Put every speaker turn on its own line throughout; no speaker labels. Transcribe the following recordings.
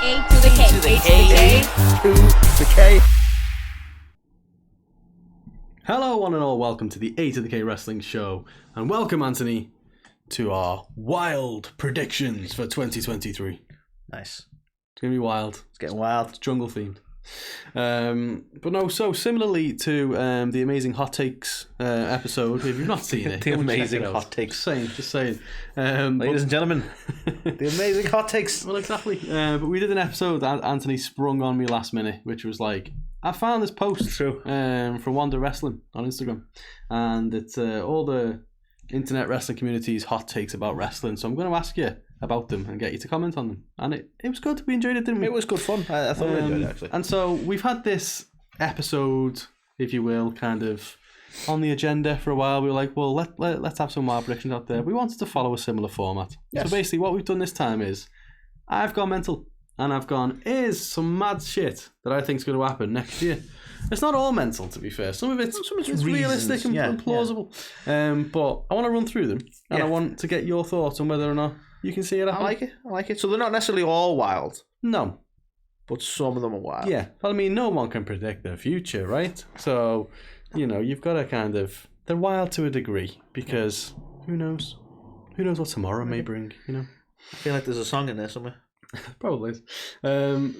A to the K.
to the K.
To the K. Hello, one and all. Welcome to the A to the K Wrestling Show. And welcome, Anthony, to our wild predictions for 2023.
Nice.
It's going to be wild.
It's getting wild.
It's jungle themed. But no, so similarly to the Amazing Hot Takes episode, if you've not seen it,
The
go
Amazing
check it out.
Hot Takes.
Just saying.
Ladies and gentlemen, the Amazing Hot Takes.
Well, exactly. But we did an episode that Anthony sprung on me last minute, which was like, I found this post from Wonder Wrestling on Instagram, and it's all the internet wrestling community's hot takes about wrestling. So I'm going to ask you about them and get you to comment on them. And it was good. We enjoyed it, didn't we?
It was good fun. I thought we enjoyed it, actually.
And so we've had this episode, if you will, kind of on the agenda for a while. We were like, well, let's have some wild predictions out there. We wanted to follow a similar format.
Yes.
So basically what we've done this time is I've gone mental. And I've gone, here's some mad shit that I think is going to happen next year. It's not all mental, to be fair. Some of it's realistic and plausible. But I want to run through them. And I want to get your thoughts on whether or not you can see it happen.
I like it. So they're not necessarily all wild.
No.
But some of them are wild.
Yeah. Well, I mean, no one can predict the future, right? So, you've got to kind of... They're wild to a degree because who knows? Who knows what tomorrow may bring,
I feel like there's a song in there somewhere.
Probably is.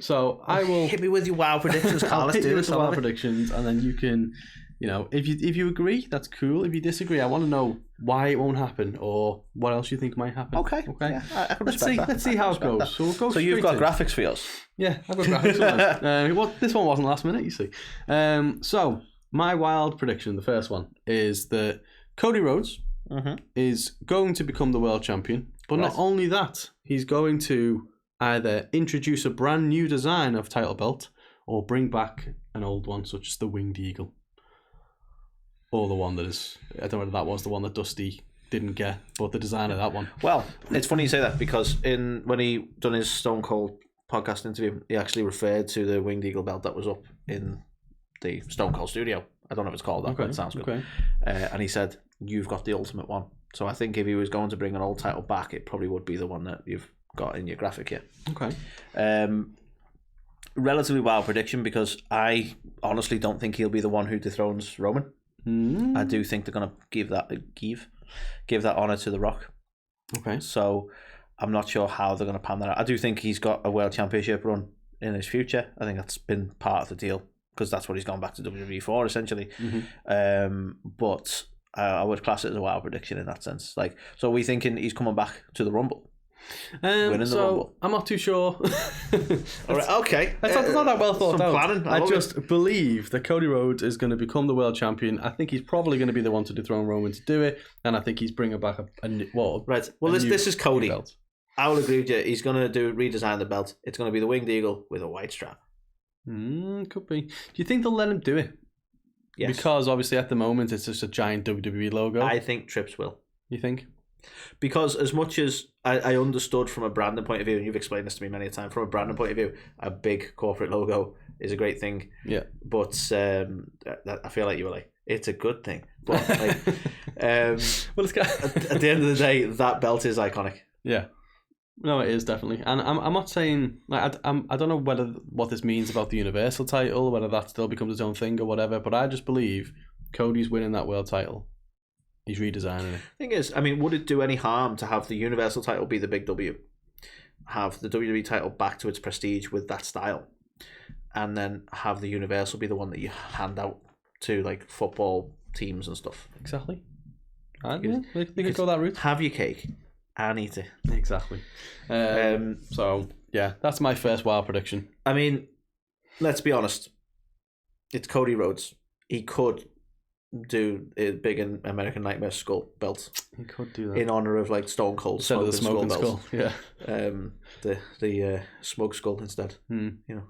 So I will
hit me with your wild predictions, Carl. Let's do this.
Wild predictions, and then you can, if you agree, that's cool. If you disagree, I want to know why it won't happen or what else you think might happen.
Okay.
Yeah,
I can respect that.
Let's see how it goes.
That.
So we'll go.
So you've got graphics for yours.
Yeah, I've got graphics. Well, this one wasn't last minute, you see. So my wild prediction, the first one, is that Cody Rhodes is going to become the world champion, but not only that, he's going to either introduce a brand new design of title belt or bring back an old one, such as the Winged Eagle. Or the one that is... I don't know whether that was the one that Dusty didn't get, but the design of that one.
Well, it's funny you say that because when he done his Stone Cold podcast interview, he actually referred to the Winged Eagle belt that was up in the Stone Cold studio. I don't know if it's called that, but it sounds good. Okay. And he said, you've got the ultimate one. So I think if he was going to bring an old title back, it probably would be the one that you've got in your graphic here.
Okay.
Relatively wild prediction because I honestly don't think he'll be the one who dethrones Roman. I do think they're going to give that honor to The Rock.
Okay.
So I'm not sure how they're going to pan that out. I do think he's got a world championship run in his future. I think that's been part of the deal because that's what he's gone back to WWE for essentially. But I would class it as a wild prediction in that sense. Like, so are we thinking he's coming back to the Rumble?
So I'm not too sure.
All right, okay.
It's not that well thought out.
Planning.
I just believe that Cody Rhodes is going to become the world champion. I think he's probably going to be the one to dethrone Roman to do it, and I think he's bringing back a new
right. Well, this is Cody.
Belt.
I will agree with you. He's going to redesign the belt. It's going to be the Winged Eagle with a white strap.
Could be. Do you think they'll let him do it?
Yes.
Because obviously at the moment it's just a giant WWE logo.
I think Trips will.
You think?
Because as much as I understood from a branding point of view, and you've explained this to me many times, from a branding point of view, a big corporate logo is a great thing.
Yeah.
But I feel like you were like, it's a good thing. But like, well, it's at the end of the day, that belt is iconic.
Yeah. No, it is definitely, and I'm not saying like I don't know what this means about the Universal title, whether that still becomes its own thing or whatever. But I just believe Cody's winning that world title. He's redesigning it.
Thing is, I mean, would it do any harm to have the Universal title be the big W, have the WWE title back to its prestige with that style, and then have the Universal be the one that you hand out to like football teams and stuff?
Exactly. They could go that route.
Have your cake and eat it.
Exactly. So yeah, that's my first wild prediction.
I mean, let's be honest. It's Cody Rhodes. He could do a big American Nightmare skull belt.
He could do that
in honor of like Stone Cold
instead of the smoking skull. Yeah.
The smoke skull instead.
Yeah.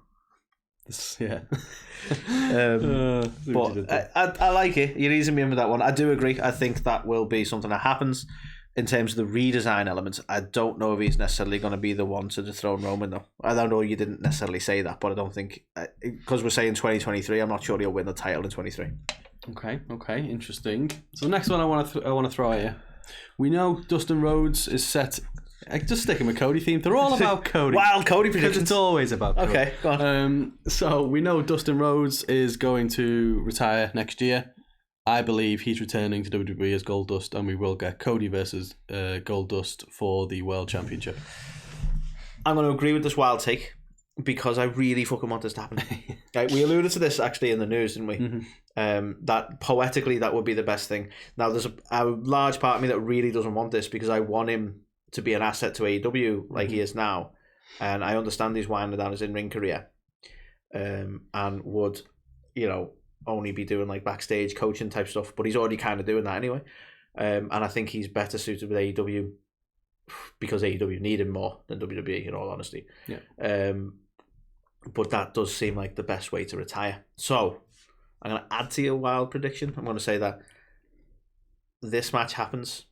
But I like it. You're easing me in with that one. I do agree. I think that will be something that happens. In terms of the redesign elements, I don't know if he's necessarily going to be the one to dethrone Roman, though. I don't know, you didn't necessarily say that, but I don't think... Because we're saying 2023, I'm not sure he'll win the title in 23.
Okay, interesting. So the next one I want to throw at you. We know Dustin Rhodes is set Just sticking with Cody theme. They're all about Cody.
Wild Cody predictions.
It's always about Cody.
Okay, go on.
So we know Dustin Rhodes is going to retire next year. I believe he's returning to WWE as Goldust, and we will get Cody versus Goldust for the World Championship.
I'm going to agree with this wild take because I really fucking want this to happen. Right, we alluded to this actually in the news, didn't we? Mm-hmm. That poetically that would be the best thing. Now there's a large part of me that really doesn't want this because I want him to be an asset to AEW like he is now, and I understand he's winding down his in-ring career, and would, only be doing like backstage coaching type stuff, but he's already kind of doing that anyway. And I think he's better suited with AEW because AEW need him more than WWE, in all honesty. Yeah. But that does seem like the best way to retire. So I'm going to add to your wild prediction. I'm going to say that this match happens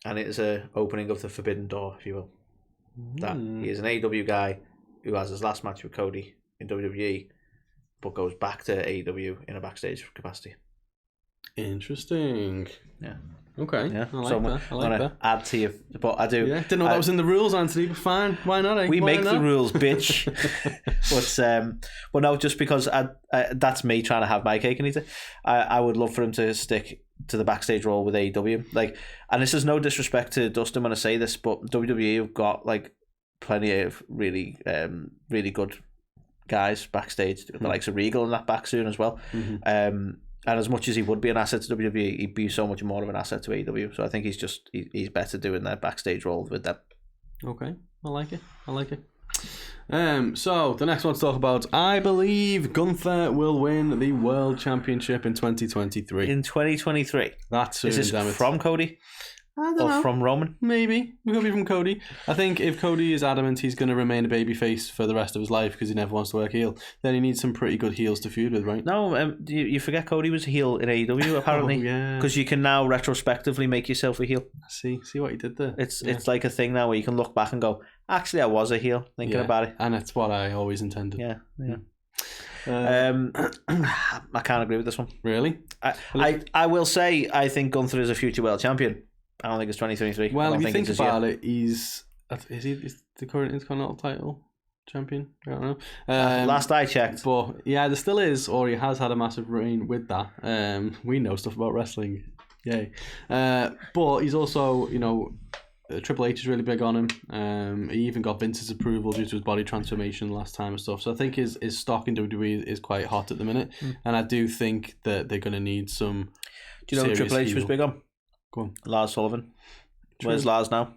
and it is a opening of the forbidden door, if you will. That he is an AEW guy who has his last match with Cody in WWE, but goes back to AEW in a backstage capacity. Interesting. Yeah. Okay. Yeah. I like that. I like that. Add to you, but I do. Yeah. Didn't know that was in the rules, Anthony. But fine. Why not? Eh? We make the rules, bitch. But no, just because that's me trying to have my cake and eat it. I would love for him to stick to the backstage role with AEW. And this is no disrespect to Dustin when I say this, but WWE have got plenty of really, really good guys backstage, the likes of Regal and that back soon as well. Mm-hmm. And as much as he would be an asset to WWE, he'd be so much more of an asset to AEW. So I think he's better doing that backstage role with them. Okay, I like it. So the next one to talk about, I believe Gunther will win the World Championship in 2023. In 2023, that's soon. Is this from Cody? I don't know. From Roman? Maybe. It could be from Cody. I think if Cody is adamant he's going to remain a babyface for the rest of his life because he never wants to work heel, then he needs some pretty good heels to feud with, right? No, you forget Cody was a heel in AEW, apparently. Because you can now retrospectively make yourself a heel. See what he did there? It's like a thing now where you can look back and go, actually, I was a heel, thinking about it. And it's what I always intended. Yeah. I can't agree with this one. Really? I will say I think Gunther is a future world champion. I don't think it's 2023. Well, if you think about it, is he the current Intercontinental title champion? I don't know. Last I checked. But yeah, there still is, or he has had a massive reign with that. We know stuff about wrestling. Yay. But he's also, Triple H is really big on him. He even got Vince's approval due to his body transformation last time and stuff. So I think his stock in WWE is quite hot at the minute. And I do think that they're going to need some. Do you know what Triple H was big on? Go on. Lars Sullivan. True. Where's Lars now?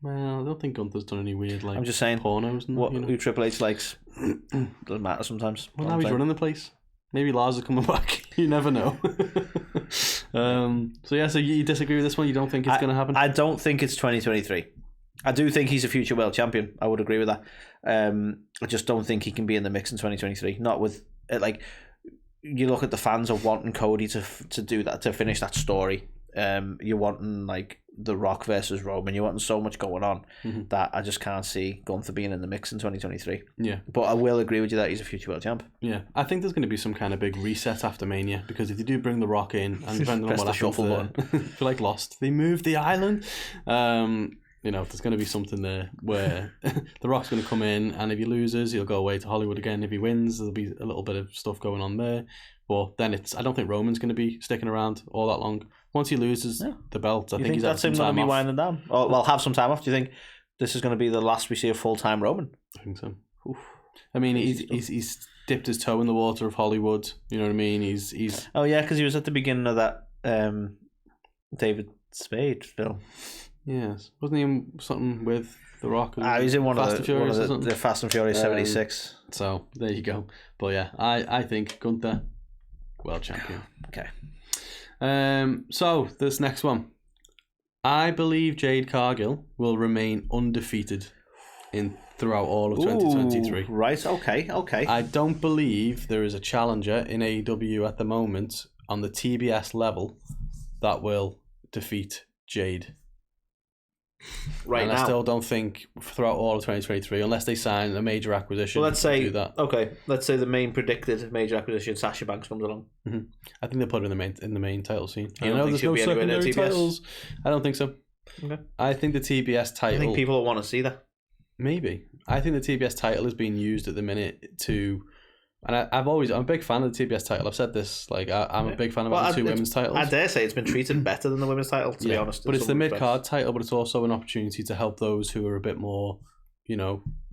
Well, I don't think Gunther's done any weird I'm just saying pornos. And, who Triple H likes doesn't matter sometimes. Well, now he's running the place. Maybe Lars is coming back. You never know. So you disagree with this one? You don't think it's going to happen? I don't think it's 2023. I do think he's a future world champion. I would agree with that. I just don't think he can be in the mix in 2023. Not with you look at the fans are wanting Cody to do that, to finish that story. You're wanting The Rock versus Roman. You're wanting so much going on that I just can't see Gunther being in the mix in 2023. Yeah, but I will agree with you that he's a future world champ. Yeah, I think there's going to be some kind of big reset after Mania because if you do bring The Rock in and depending on what happens, if you're Lost, they moved the island. There's going to be something there where The Rock's going to come in, and if he loses, he'll go away to Hollywood again. If he wins, there'll be a little bit of stuff going on there. But then I don't think Roman's going to be sticking around all that long. Once he loses the belt, I think he's had some time off. That's him going to be winding down? Or, have some time off. Do you think this is going to be the last we see of full-time Roman? I think so. Oof. I mean, he's dipped his toe in the water of Hollywood. You know what I mean? He's. Oh yeah, because he was at the beginning of that David Spade film. Yes, wasn't he in something with The Rock? He's in one of the Fast and Furious 76. So there you go. But yeah, I think Gunther, world champion. Okay. So this next one, I believe Jade Cargill will remain undefeated throughout all of 2023. Right. Okay. I don't believe there is a challenger in AEW at the moment on the TBS level that will defeat Jade. Right now, I still don't think throughout all of 2023, unless they sign a major acquisition. Well, let's say the main predicted major acquisition, Sasha Banks, comes along. Mm-hmm. I think they put her in the main title scene. I know there's no secondary titles. I don't think so. Okay.
I think the TBS title.
I think people will want to see that.
Maybe. I think the TBS title is being used at the minute to. And I'm a big fan of the TBS title. I've said this. Like, I'm a big fan of the two women's titles.
I dare say it's been treated better than the women's title, to be honest.
But it's the mid-card title, but it's also an opportunity to help those who are a bit more,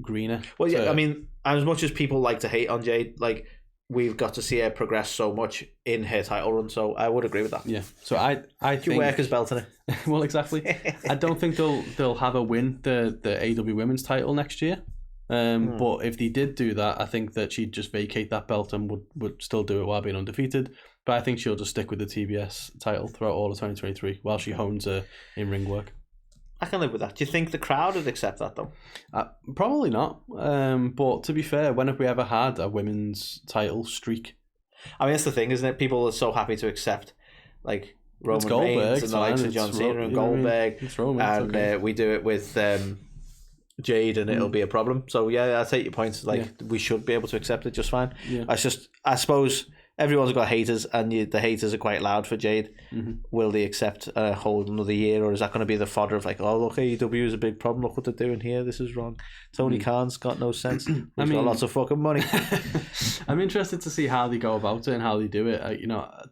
greener.
Well, yeah, I mean, as much as people like to hate on Jade, like, we've got to see her progress so much in her title run, so I would agree with that.
Yeah. So I think...
You work his belt in it.
Well, exactly. I don't think they'll have a win the AEW women's title next year. But if they did do that, I think that she'd just vacate that belt and would still do it while being undefeated. But I think she'll just stick with the TBS title throughout all of 2023 while she hones her in-ring work.
I can live with that. Do you think the crowd would accept that, though?
Probably not. But to be fair, when have we ever had a women's title streak?
I mean, that's the thing, isn't it? People are so happy to accept, like, Roman Reigns and the likes of John Cena and Goldberg.
It's Roman,
and
okay.
We do it with... Jade, and it'll be a problem. So yeah, I take your point. Like, we should be able to accept it just fine. Yeah. I suppose everyone's got haters, and the haters are quite loud for Jade. Mm-hmm. Will they accept a whole another year, or is that going to be the fodder of like, oh look, AEW is a big problem. Look what they're doing here. This is wrong. Tony Khan's got no sense. He's got lots of fucking money.
I'm interested to see how they go about it and how they do it.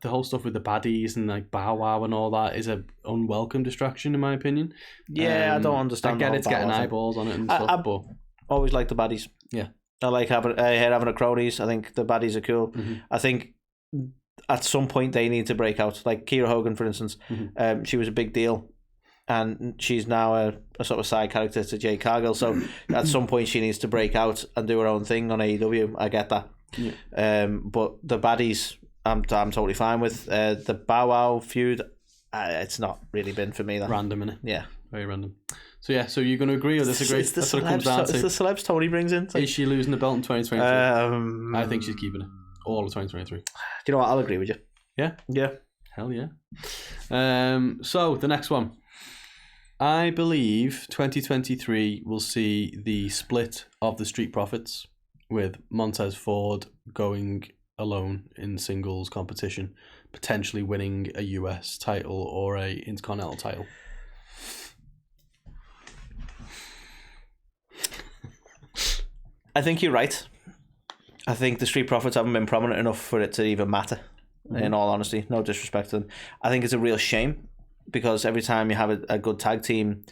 The whole stuff with the baddies and like Bow Wow and all that is a unwelcome distraction, in my opinion.
Yeah, I don't understand.
I get it's getting eyeballs on it and stuff, but
always like the baddies.
Yeah,
I like having a cronies. I think the baddies are cool. Mm-hmm. I think at some point they need to break out. Like Kiera Hogan, for instance, she was a big deal, and she's now a sort of side character to Jade Cargill. So at some point she needs to break out and do her own thing on AEW. I get that. Yeah. But the baddies, I'm totally fine with. The Bow Wow feud, it's not really been for me. That
random, innit?
Yeah,
very random. So yeah, so you're going to agree or disagree?
It's the celebs Tony brings in.
Is she losing the belt in 2023? I think she's keeping it all of 2023. Do
you know what? I'll agree with you.
Yeah?
Yeah.
Hell yeah. So the next one. I believe 2023 will see the split of the Street Profits, with Montez Ford going alone in singles competition, potentially winning a US title or a Intercontinental title.
I think you're right. I think the Street Profits haven't been prominent enough for it to even matter, in all honesty. No disrespect to them. I think it's a real shame, because every time you have a good tag team,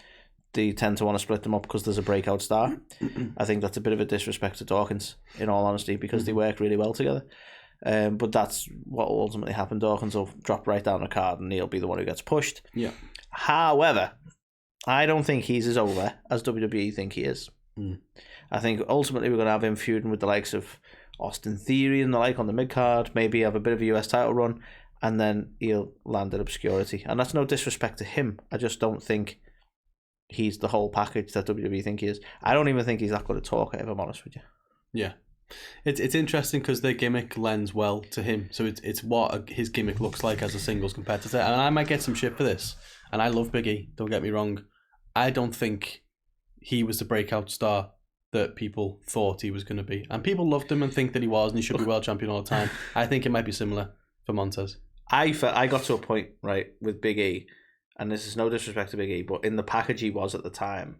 they tend to want to split them up because there's a breakout star. I think that's a bit of a disrespect to Dawkins, in all honesty, because they work really well together. But that's what will ultimately happen. Dawkins will drop right down the card and he'll be the one who gets pushed.
Yeah.
However, I don't think he's as over as WWE think he is. I think ultimately we're going to have him feuding with the likes of Austin Theory and the like on the mid-card, maybe have a bit of a US title run, and then he'll land in obscurity. And that's no disrespect to him. I just don't think he's the whole package that WWE think he is. I don't even think he's that good a talker, if I'm honest with you.
Yeah. It's interesting because their gimmick lends well to him. So it's what his gimmick looks like as a singles competitor. And I might get some shit for this. And I love Big E, don't get me wrong. I don't think he was the breakout star that people thought he was going to be. And people loved him and think that he was, and he should be world champion all the time. I think it might be similar for Montez.
I got to a point, right, with Big E, and this is no disrespect to Big E, but in the package he was at the time,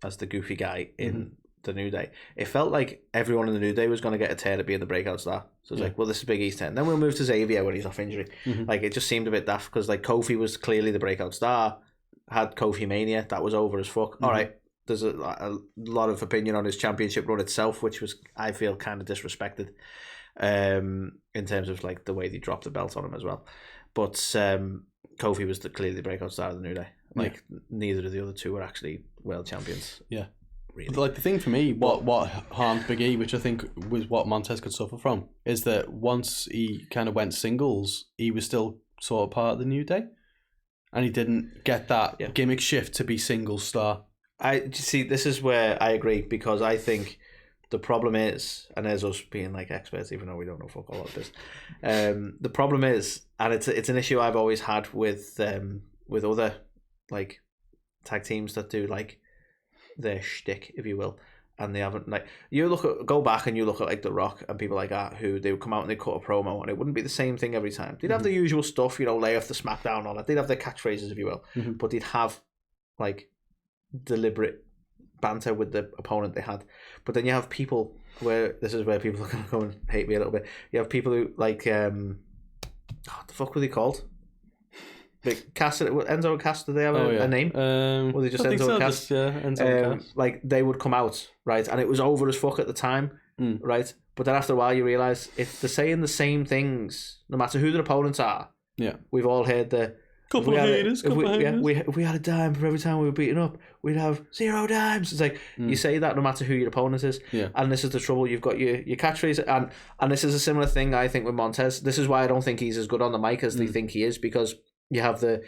as the goofy guy in the New Day, it felt like everyone in the New Day was going to get a turn at being the breakout star. So it's like, well, this is Big E's turn. Then we'll move to Xavier when he's off injury. Like, it just seemed a bit daft, because like Kofi was clearly the breakout star, had Kofi Mania, that was over as fuck. All right, there's a lot of opinion on his championship run itself, which was, I feel, kind of disrespected in terms of like the way they dropped the belt on him as well. But Kofi was clearly the breakout star of the New Day. Like, neither of the other two were actually world champions.
Yeah. Really. Like, the thing for me, what harmed Big E, which I think was what Montez could suffer from, is that once he kind of went singles, he was still sort of part of the New Day, and he didn't get that gimmick shift to be single star.
I see. This is where I agree, because I think the problem is, and there's us being like experts, even though we don't know fuck all about this. The problem is, and it's an issue I've always had with other like tag teams that do like their shtick, if you will, and they haven't, like, go back and you look at like The Rock and people like that, who they would come out and they cut a promo and it wouldn't be the same thing every time. They'd have the usual stuff, lay off the smackdown on it. They'd have their catchphrases, if you will, but they'd have like deliberate banter with the opponent they had. But then you have people where this is where people are going to go and hate me a little bit. You have people who like what the fuck were they called? Like Enzo and Cass, do they have a name? Or they just Enzo and Cass?
Enzo and Cass.
Like they would come out, right, and it was over as fuck at the time, right? But then after a while you realise if they're saying the same things, no matter who their opponents are, we've all heard the
couple of haters.
If we had a dime for every time we were beaten up, we'd have 0 dimes. It's like you say that no matter who your opponent is, and this is the trouble. You've got your catchphrase, and this is a similar thing I think with Montez. This is why I don't think he's as good on the mic as they think he is, because you have the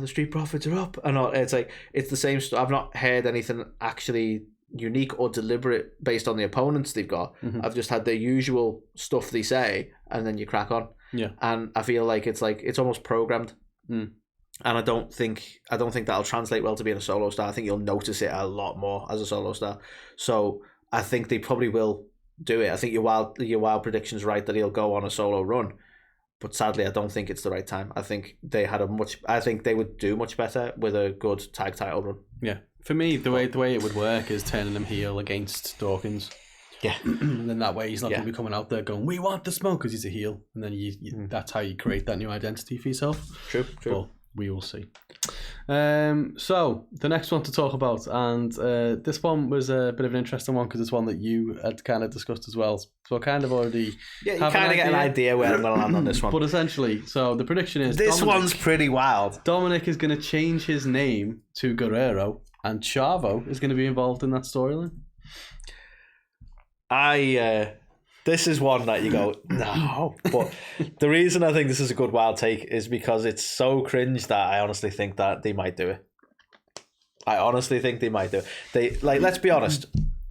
Street Profits are up, and it's like it's the same stuff. I've not heard anything actually unique or deliberate based on the opponents they've got. I've just had the usual stuff they say, and then you crack on. And I feel like it's almost programmed. And I don't think that'll translate well to being a solo star. I think you'll notice it a lot more as a solo star. So I think they probably will do it. I think your wild prediction's right that he'll go on a solo run. But sadly, I don't think it's the right time. I think they would do much better with a good tag title run. Yeah.
For me, the way it would work is turning him heel against Dawkins.
Yeah.
And then that way he's not going to be coming out there going, we want the smoke, because he's a heel. And then that's how you create that new identity for yourself.
True.
But we will see. So the next one to talk about, and this one was a bit of an interesting one because it's one that you had kind of discussed as well. So I kind of already
you kind of get an idea where I'm going to land on this one.
But essentially, so the prediction is
this one's pretty wild.
Dominik is going to change his name to Guerrero, and Chavo is going to be involved in that storyline.
This is one that you go, no. But the reason I think this is a good wild take is because it's so cringe that I honestly think that they might do it. I honestly think they might do it. Let's be honest,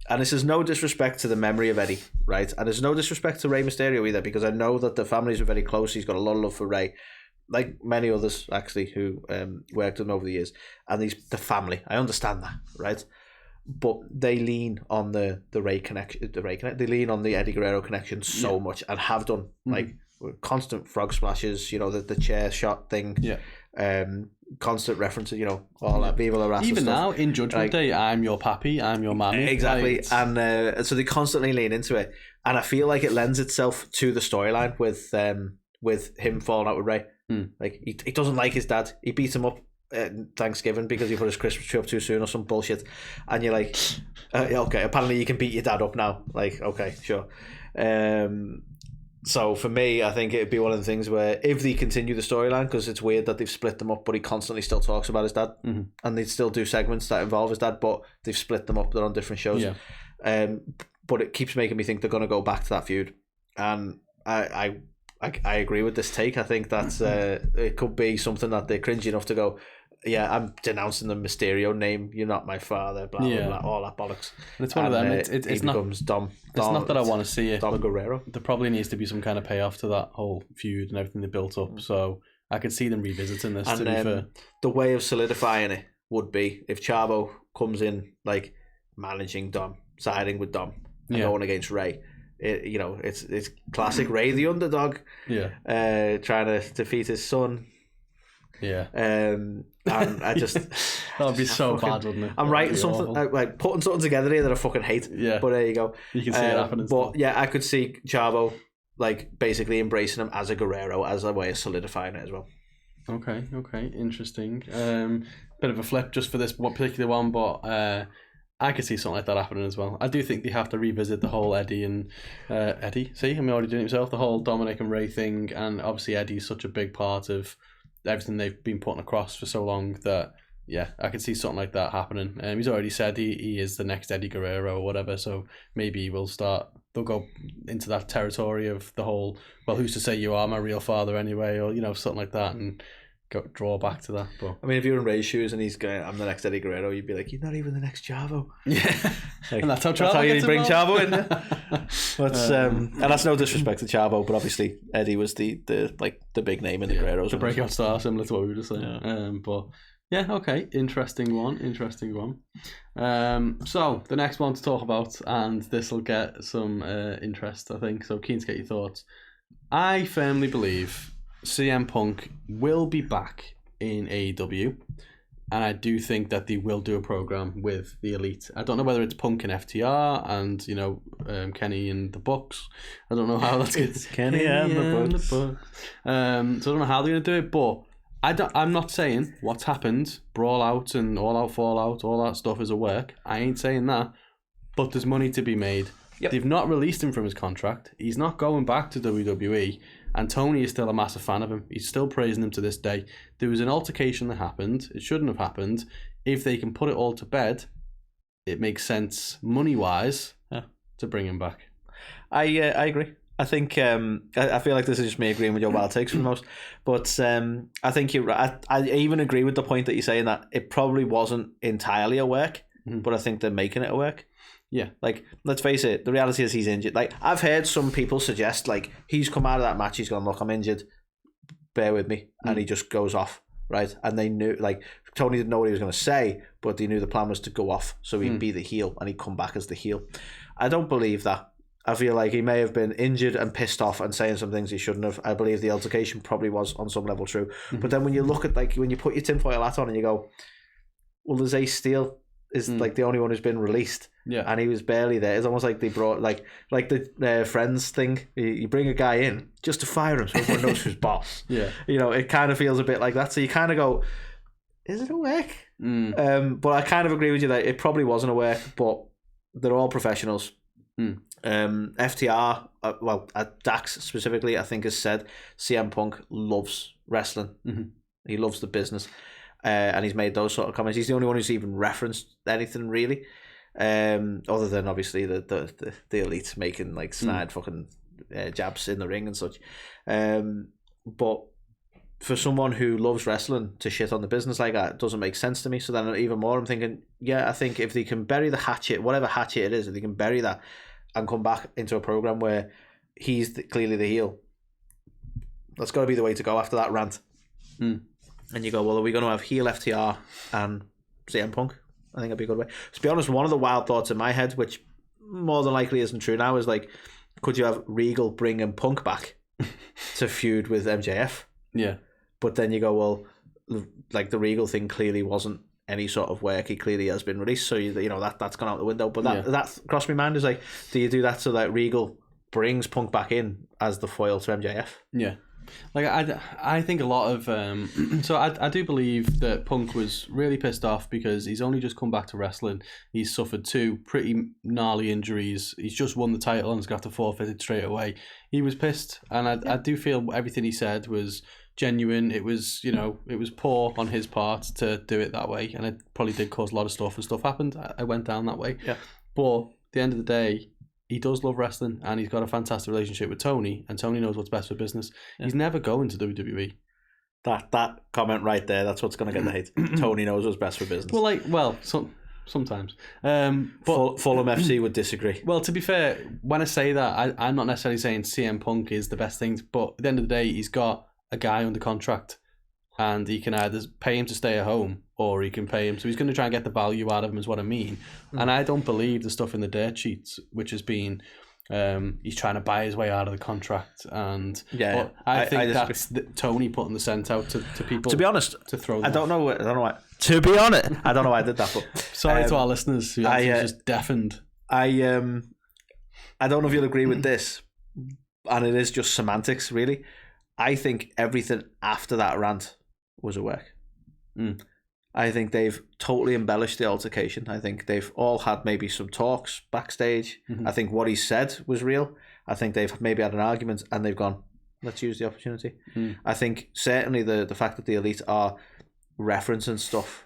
and this is no disrespect to the memory of Eddie, right? And there's no disrespect to Rey Mysterio either, because I know that the families are very close. He's got a lot of love for Rey, like many others actually who worked with him over the years. And the family, I understand that, right? But they lean on the Rey connection. They lean on the Eddie Guerrero connection so much, and have done like constant frog splashes. You know, the chair shot thing. Constant references. You know, all that Viva La Raza
even
stuff.
now in Judgment Day, I'm your pappy, I'm your mammy.
Exactly, and so they constantly lean into it, and I feel like it lends itself to the storyline with him falling out with Rey. Like he doesn't like his dad. He beats him up Thanksgiving because he put his Christmas tree up too soon or some bullshit, and you're like, okay, apparently you can beat your dad up now. Like, okay, sure. So for me, I think it'd be one of the things where if they continue the storyline, because it's weird that they've split them up, but he constantly still talks about his dad, and they still do segments that involve his dad, but they've split them up. They're on different shows. But it keeps making me think they're going to go back to that feud, and I agree with this take. I think that's it could be something that they're cringy enough to go, yeah, I'm denouncing the Mysterio name. You're not my father. Blah blah blah. All that bollocks.
And it's one of them. It's not.
Becomes Dom.
It's not that I want to see it.
Dominik Guerrero.
There probably needs to be some kind of payoff to that whole feud and everything they built up. So I could see them revisiting this. And, to be fair,
the way of solidifying it would be if Chavo comes in like managing Dom, siding with Dom, and going against Rey. It's classic Rey the underdog. Trying to defeat his son. And I just
that would be so bad, wouldn't it?
I'm writing something like putting something together here that I fucking hate. But there you go.
You can see it happening.
But I could see Chavo like basically embracing him as a Guerrero as a way of solidifying it as well.
Okay, interesting. Bit of a flip just for this one particular one, but I could see something like that happening as well. I do think they have to revisit the whole Eddie and Eddie. See, I'm already doing it himself. The whole Dominik and Rey thing, and obviously Eddie's such a big part of everything they've been putting across for so long that I could see something like that happening. He's already said he is the next Eddie Guerrero or whatever, so maybe they'll go into that territory of the whole, well, who's to say you are my real father anyway, or something like that, and draw back to that. But
I mean, if you're in Rey's shoes and he's going, I'm the next Eddie Guerrero, you'd be like, you're not even the next Chavo.
Like, and that's how
you bring Chavo in. But and that's no disrespect to Chavo, but obviously Eddie was the big name in the Guerreros.
The breakout star, similar to what we were just saying. But okay, interesting one. So the next one to talk about, and this will get some interest, I think. So keen to get your thoughts. I firmly believe CM Punk will be back in AEW, And I do think that they will do a program with the Elite. I don't know whether it's Punk and FTR and, Kenny and the Bucks. I don't know how that's going to...
Kenny and the Bucks.
So I don't know how they're going to do it, but I'm not saying what's happened, Brawl Out and All Out, Fall Out, all that stuff is a work. I ain't saying that, but there's money to be made. Yep. They've not released him from his contract. He's not going back to WWE. And Tony is still a massive fan of him. He's still praising him to this day. There was an altercation that happened. It shouldn't have happened. If they can put it all to bed, it makes sense money-wise to bring him back.
I agree. I think I feel like this is just me agreeing with your wild takes for the most. But I think you're right. I even agree with the point that you're saying that it probably wasn't entirely a work, but I think they're making it a work.
Yeah.
Like, let's face it, the reality is he's injured. Like, I've heard some people suggest, like, he's come out of that match, he's gone, look, I'm injured, bear with me, and he just goes off, right? And they knew, like, Tony didn't know what he was going to say, but they knew the plan was to go off, so he'd be the heel, and he'd come back as the heel. I don't believe that. I feel like he may have been injured and pissed off and saying some things he shouldn't have. I believe the altercation probably was on some level true. But then when you look at, like, when you put your tinfoil hat on and you go, well, there's Ace Steel is like the only one who's been released.
Yeah,
and he was barely there. It's almost like they brought like the Friends thing. You bring a guy in just to fire him so everyone knows who's boss.
Yeah,
it kind of feels a bit like that. So you kind of go, is it a work? But I kind of agree with you that it probably wasn't a work. But they're all professionals. FTR, Dax specifically, I think has said CM Punk loves wrestling. He loves the business, and he's made those sort of comments. He's the only one who's even referenced anything really. Other than obviously the Elite making like snide fucking jabs in the ring and such, but for someone who loves wrestling to shit on the business like that doesn't make sense to me. So then even more I'm thinking, I think if they can bury the hatchet, whatever hatchet it is, if they can bury that and come back into a program where he's clearly the heel, that's got to be the way to go after that rant. And you go, well, are we going to have heel FTR and CM Punk? I think that'd be a good way. To be honest, one of the wild thoughts in my head, which more than likely isn't true now, is like, could you have Regal bringing Punk back to feud with MJF?
Yeah.
But then you go, well, like the Regal thing clearly wasn't any sort of work. He clearly has been released, so that's gone out the window. But that crossed my mind, is like, do you do that so that Regal brings Punk back in as the foil to MJF?
Yeah. Like I think a lot of so I do believe that Punk was really pissed off because he's only just come back to wrestling. He's suffered 2 pretty gnarly injuries. He's just won the title and has got to forfeit it straight away. He was pissed, and I do feel everything he said was genuine. It was it was poor on his part to do it that way, and it probably did cause a lot of stuff, and stuff happened. I went down that way.
Yeah.
But at the end of the day, he does love wrestling, and he's got a fantastic relationship with Tony, and Tony knows what's best for business. Yeah. He's never going to WWE.
That comment right there, that's what's going to get the hate. Tony knows what's best for business.
Sometimes.
But Fulham FC would disagree.
Well, to be fair, when I say that, I'm not necessarily saying CM Punk is the best thing, but at the end of the day, he's got a guy under contract, and he can either pay him to stay at home or he can pay him. So he's going to try and get the value out of him, is what I mean. And I don't believe the stuff in the dirt sheets, which has been he's trying to buy his way out of the contract. And I think that's Tony putting the scent out to people.
To be honest,
to throw them
I don't know why. To be honest, I don't know why I did that. But
sorry to our listeners who just deafened.
I don't know if you'll agree with this, and it is just semantics, really. I think everything after that rant was a work. I think they've totally embellished the altercation. I think they've all had maybe some talks backstage. I think what he said was real. I think they've maybe had an argument and they've gone, let's use the opportunity. I think certainly the fact that the Elite are referencing stuff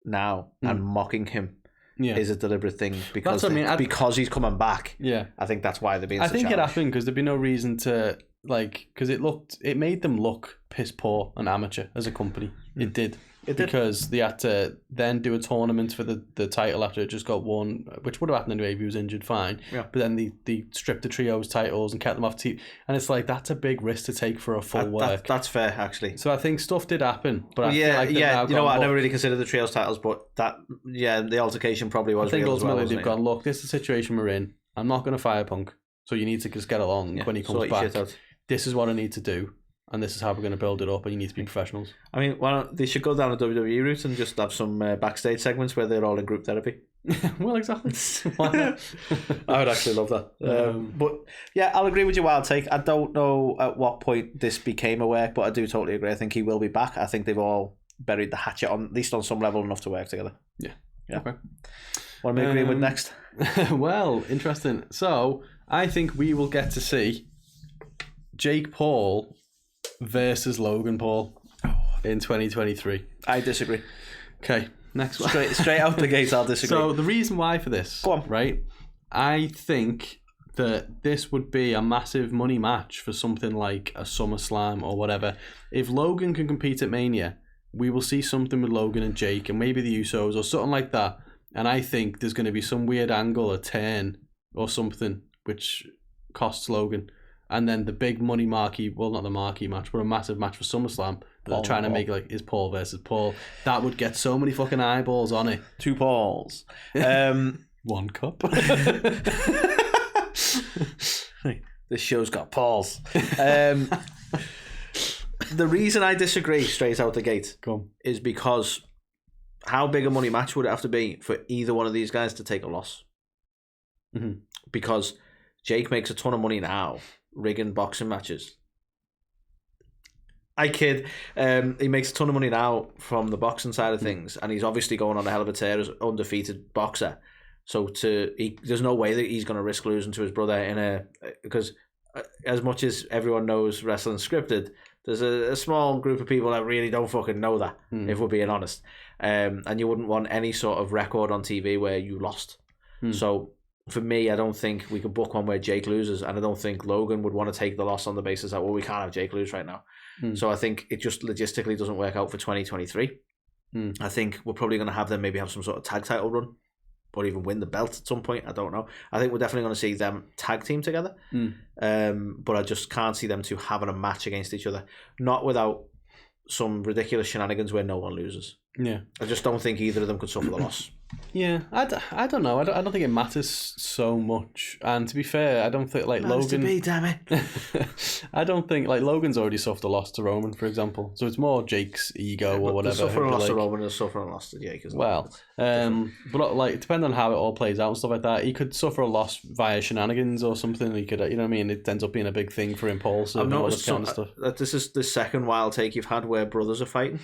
now and mocking him is a deliberate thing because because he's coming back.
Yeah,
I think that's why they're being.
I think it happened because there'd be no reason to because it made them look piss poor and amateur as a company. It did. Because they had to then do a tournament for the title after it just got won, which would have happened anyway if he was injured, fine. Yeah. But then they stripped the trios titles and kept them off TV. And it's like, that's a big risk to take for a full work.
That's fair, actually.
So I think stuff did happen. But I
feel
like
you know what, I never really considered the trios titles, but the altercation probably was real as well. I think ultimately
they've gone, look, this is the situation we're in. I'm not going to fire Punk, so you need to just get along when he comes back. This is what I need to do. and this is how we're going to build it up, and you need to be professionals.
I mean, they should go down a WWE route and just have some backstage segments where they're all in group therapy.
Well, exactly. Why not?
I would actually love that. But yeah, I'll agree with your wild take. I don't know at what point this became a work, but I do totally agree. I think he will be back. I think they've all buried the hatchet on at least on some level enough to work together.
Yeah.
Okay. What am I agreeing with next?
Well, interesting. So I think we will get to see Jake Paul versus Logan Paul in 2023.
I disagree.
Okay. Next one.
Straight out the gate, I'll disagree.
So the reason why for this, right? I think that this would be a massive money match for something like a SummerSlam or whatever. If Logan can compete at Mania, we will see something with Logan and Jake and maybe the Usos or something like that. And I think there's going to be some weird angle, a turn or something, which costs Logan. And then the big money marquee, well, not the marquee match, but a massive match for SummerSlam. They're trying to make is Paul versus Paul. That would get so many fucking eyeballs on it.
2 Pauls.
1 cup.
This show's got Pauls. The reason I disagree straight out the gate is because how big a money match would it have to be for either one of these guys to take a loss?
Mm-hmm.
Because Jake makes a ton of money now rigging boxing matches. I kid. He makes a ton of money now from the boxing side of things, and he's obviously going on a hell of a tear as undefeated boxer. So there's no way that he's going to risk losing to his brother because as much as everyone knows wrestling scripted, there's a small group of people that really don't fucking know that, if we're being honest. And you wouldn't want any sort of record on TV where you lost. So for me, I don't think we could book one where Jake loses, and I don't think Logan would want to take the loss on the basis that, well, we can't have Jake lose right now. So I think it just logistically doesn't work out for 2023. I think we're probably going to have them maybe have some sort of tag title run or even win the belt at some point. I don't know. I think we're definitely going to see them tag team together. But I just can't see them two having a match against each other. Not without some ridiculous shenanigans where no one loses.
Yeah.
I just don't think either of them could suffer the loss.
Yeah, I don't know. I don't think it matters so much. And to be fair, I don't think like Logan.
To be, damn it.
I don't think like Logan's already suffered a loss to Roman, for example. So it's more Jake's ego or whatever.
Suffering a loss to Roman is suffering a loss to Jake as well.
But like depending on how it all plays out and stuff like that, he could suffer a loss via shenanigans or something. He could, you know what I mean? It ends up being a big thing for impulsive and all this kind of stuff.
This is the second wild take you've had where brothers are fighting.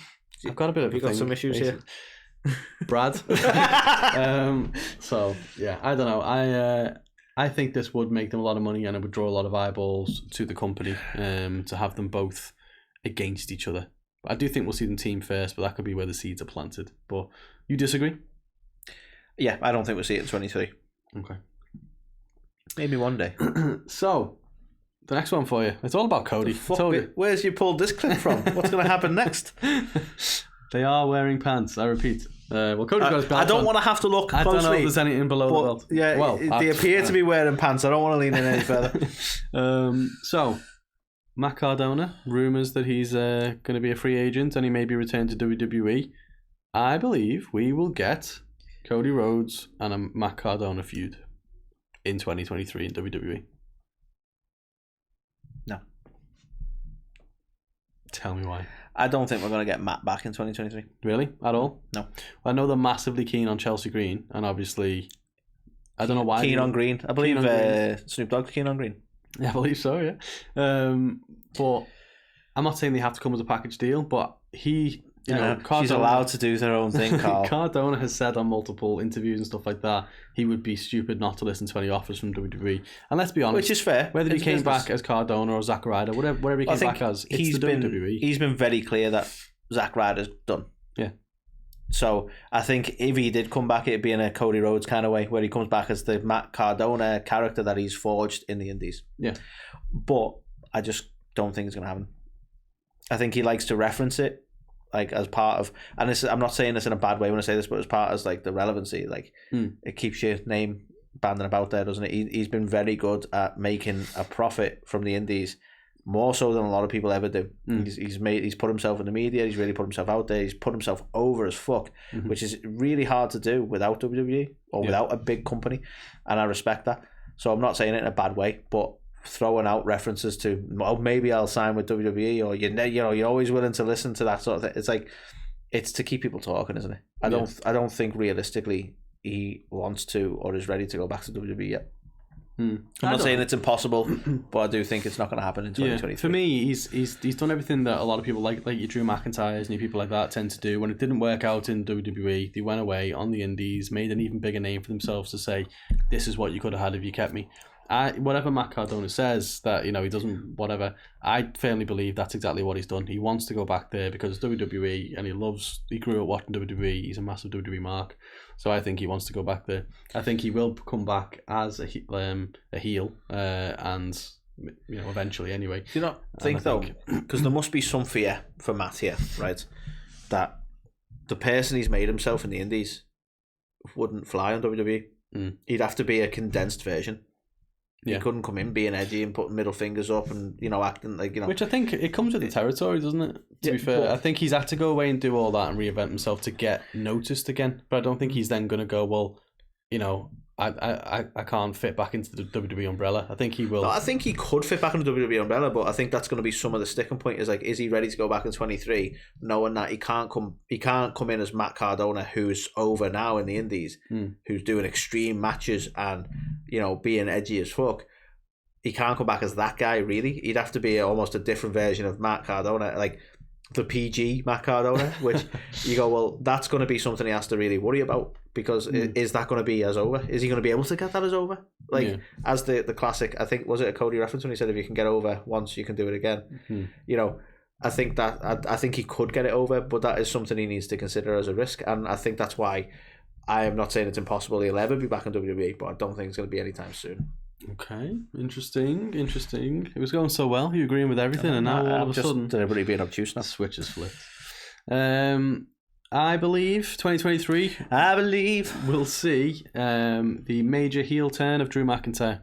I've got a bit of
You've got some issues here.
Brad. So yeah, I don't know. I think this would make them a lot of money and it would draw a lot of eyeballs to the company to have them both against each other. But I do think we'll see them team first, but that could be where the seeds are planted. But you disagree?
Yeah, I don't think we'll see it in 23.
Okay.
Maybe one day.
So the next one for you. It's all about Cody.
Where's you pulled this clip from? What's going to happen next?
They are wearing pants, I repeat. Well, Cody's got his belt
I don't want to have to look closely.
I don't know if there's anything below the belt.
Yeah, well, they appear to be wearing pants. I don't want to lean in any further.
So, Matt Cardona, rumours that he's going to be a free agent and he may be returned to WWE. I believe we will get Cody Rhodes and a Matt Cardona feud in 2023 in WWE.
No.
Tell me why.
I don't think we're going to get Matt back in 2023.
Really? At all?
No.
Well, I know they're massively keen on Chelsea Green, and obviously, I don't know why.
Keen on Green. I believe Snoop Dogg's keen on Green.
Yeah, I believe so, yeah. But I'm not saying they have to come as a package deal, but he... You know, Cardona,
she's allowed to do their own thing, Carl.
Cardona has said on multiple interviews and stuff like that he would be stupid not to listen to any offers from WWE. And let's be honest,
which is fair.
Whether he came back as Cardona or Zack Ryder, whatever he came back as, it's the WWE.
He's been very clear that Zack Ryder's done.
Yeah.
So I think if he did come back, it'd be in a Cody Rhodes kind of way, where he comes back as the Matt Cardona character that he's forged in the Indies.
Yeah.
But I just don't think it's going to happen. I think he likes to reference it. Like as part of, and this, I'm not saying this in a bad way when I say this, but as part of like the relevancy, like it keeps your name banding about there, doesn't it? He's been very good at making a profit from the Indies, more so than a lot of people ever do. He's put himself in the media. He's really put himself out there. He's put himself over as fuck, which is really hard to do without WWE or without a big company, and I respect that. So I'm not saying it in a bad way, but throwing out references to, oh, maybe I'll sign with WWE, or you're always willing to listen to that sort of thing. It's like, it's to keep people talking, isn't it? I don't think realistically he wants to or is ready to go back to WWE yet. I'm not saying it's impossible, but I do think it's not going to happen in 2023.
For me, he's done everything that a lot of people like your Drew McIntyres and people like that tend to do. When it didn't work out in WWE, they went away on the indies, made an even bigger name for themselves to say, this is what you could have had if you kept me. Whatever Matt Cardona says, that he doesn't, whatever, I firmly believe that's exactly what he's done. He wants to go back there because WWE, and he grew up watching WWE. He's a massive WWE mark, so I think he wants to go back there. I think he will come back as a heel, and eventually anyway.
Do you not think though, because there must be some fear for Matt here, right? That the person he's made himself in the indies wouldn't fly on WWE. He'd have to be a condensed version. He couldn't come in being edgy and putting middle fingers up and acting like Which
I think it comes with the territory, doesn't it? To be fair, I think he's had to go away and do all that and reinvent himself to get noticed again. But I don't think he's then going to go, well, I can't fit back into the WWE umbrella. I think he will.
No, I think he could fit back into the WWE umbrella, but I think that's going to be some of the sticking point. Is like, is he ready to go back in 23, knowing that he can't come in as Matt Cardona, who's over now in the indies, who's doing extreme matches and being edgy as fuck. He can't come back as that guy, really. He'd have to be almost a different version of Matt Cardona, like the PG Matt Cardona, which you go, well, that's going to be something he has to really worry about, because is that going to be as over? Is he going to be able to get that as over? As the classic, I think, was it a Cody reference when he said, if you can get over once, you can do it again. I think I think he could get it over, but that is something he needs to consider as a risk, and I think that's why I am not saying it's impossible he'll ever be back in WWE, but I don't think it's going to be anytime soon.
Okay, interesting. It was going so well. You agreeing with everything, and now all of a sudden,
deliberately being obtuse now.
Switch has flipped. I believe 2023.
I believe
we'll see the major heel turn of Drew McIntyre.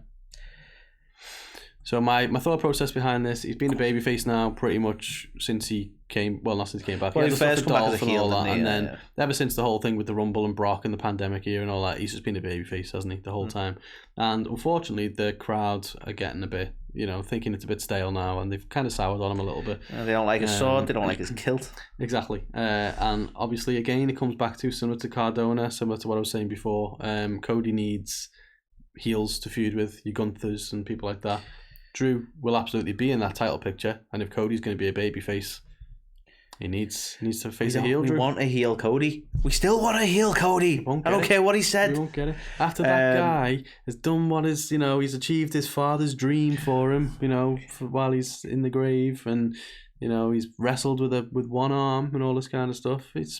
So my thought process behind this, he's been a babyface now pretty much since he came. Well, not since he came back.
Well, he first come back as a heel,
and then ever since the whole thing with the Rumble and Brock and the pandemic year and all that, he's just been a babyface, hasn't he, the whole time? And unfortunately, the crowd are getting a bit, thinking it's a bit stale now, and they've kind of soured on him a little bit.
They don't like his sword. They don't like his kilt.
Exactly. And obviously, again, it comes back to similar to Cardona, similar to what I was saying before. Cody needs heels to feud with, your Gunthers and people like that. Drew will absolutely be in that title picture, and if Cody's going to be a babyface, he needs to face a heel.
We want a heel Cody. We still want a heel Cody. I don't care what he said.
We won't get it. After that guy has done what is, he's achieved his father's dream for him, while he's in the grave, and he's wrestled with one arm and all this kind of stuff. It's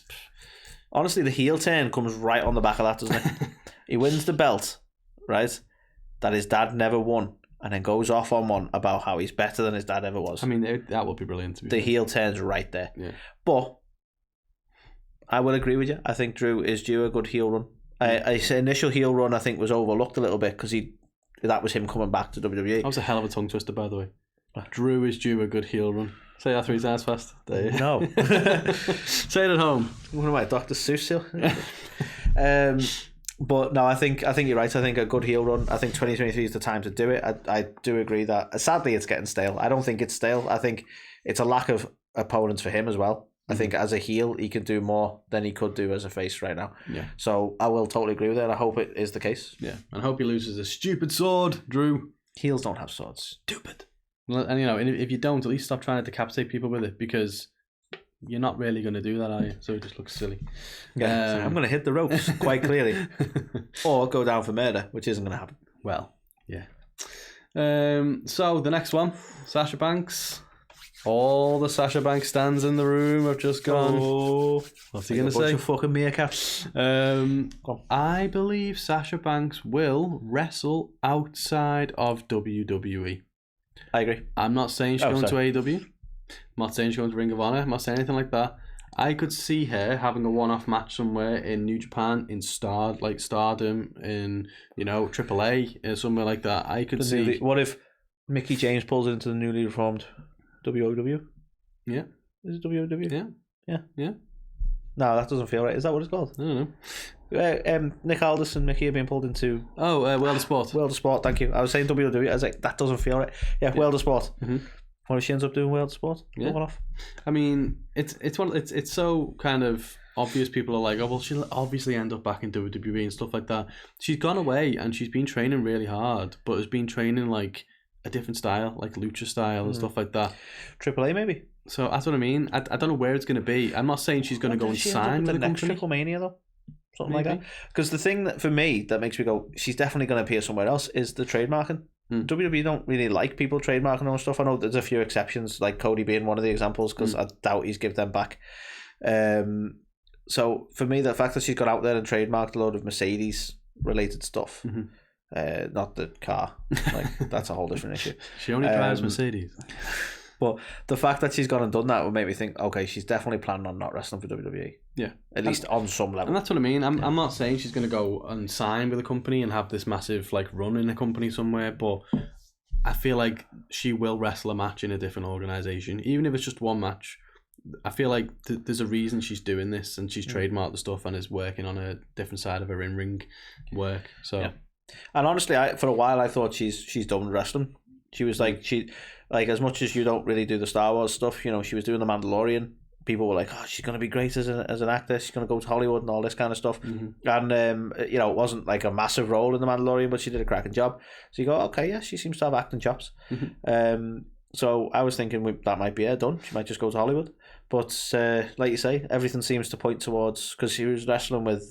honestly, the heel turn comes right on the back of that, doesn't it? He wins the belt, right? That his dad never won. And then goes off on one about how he's better than his dad ever was.
I mean, that would be brilliant.
The heel turns right there.
Yeah.
But I will agree with you. I think Drew is due a good heel run. His initial heel run, I think, was overlooked a little bit because that was him coming back to WWE.
That was a hell of a tongue twister, by the way. Drew is due a good heel run. Say that 3 times fast. There you
No.
Say it at home.
What am I, Dr. Seuss here? But no, I think you're right. I think a good heel run. I think 2023 is the time to do it. I do agree that sadly it's getting stale. I don't think it's stale. I think it's a lack of opponents for him as well. I think as a heel he can do more than he could do as a face right now.
Yeah.
So I will totally agree with it. I hope it is the case.
Yeah. And I hope he loses a stupid sword, Drew.
Heels don't have swords. Stupid.
And if you don't, at least stop trying to decapitate people with it, because you're not really going to do that, are you? So it just looks silly.
Yeah, so I'm going to hit the ropes quite clearly, or go down for murder, which isn't going to happen.
Well, yeah. So the next one, Sasha Banks. All the Sasha Banks stands in the room have just gone.
Oh,
what's he going to say?
Bunch of fucking meerkats.
I believe Sasha Banks will wrestle outside of WWE.
I agree.
I'm not saying she's going to AEW. I'm not saying she's going to Ring of Honor. I'm not saying anything like that. I could see her having a one-off match somewhere in New Japan, in Stardom, in AAA, somewhere like that. I could see.
What if Mickie James pulls into the newly reformed WOW?
Yeah.
Is it WOW?
Yeah.
No, that doesn't feel right. Is that what it's called?
I don't
Nick Aldis and Mickey are being pulled into...
World of Sport.
World of Sport, thank you. I was saying WWE. I was like, that doesn't feel right. Yeah, World of Sport. Mm-hmm. What if she ends up doing World of Sport?
Yeah.
Off?
I mean, it's so kind of obvious. People are like, oh, well, she'll obviously end up back in WWE and stuff like that. She's gone away and she's been training really hard, but has been training like a different style, like lucha style and stuff like that.
AAA maybe.
So that's what I mean. I don't know where it's going to be. I'm not saying she's going to go and sign with
the next
company.
Triple Mania though, something maybe. Like that. Because the thing that for me that makes me go, she's definitely going to appear somewhere else is the trademarking. WWE don't really like people trademarking on stuff. I know there's a few exceptions, like Cody being one of the examples, because I doubt he's give them back. So for me, the fact that she's got out there and trademarked a load of Mercedes related stuff. Not the car, like that's a whole different issue.
She only drives Mercedes.
But the fact that she's gone and done that would make me think, okay, she's definitely planning on not wrestling for WWE.
Yeah,
at least on some level.
And that's what I mean. I'm not saying she's going to go and sign with a company and have this massive like run in a company somewhere, but I feel like she will wrestle a match in a different organization, even if it's just one match. I feel like there's a reason she's doing this, and she's trademarked the stuff and is working on a different side of her in-ring work. So. Yeah.
And honestly, for a while I thought she's done with wrestling. She was like as much as you don't really do the Star Wars stuff, you know, she was doing The Mandalorian. People were like, oh, she's going to be great as an actor. She's going to go to Hollywood and all this kind of stuff. And you know, it wasn't like a massive role in The Mandalorian, but she did a cracking job. So you go, okay, yeah, she seems to have acting chops. So I was thinking that might be her done. She might just go to Hollywood. But like you say, everything seems to point towards, because she was wrestling with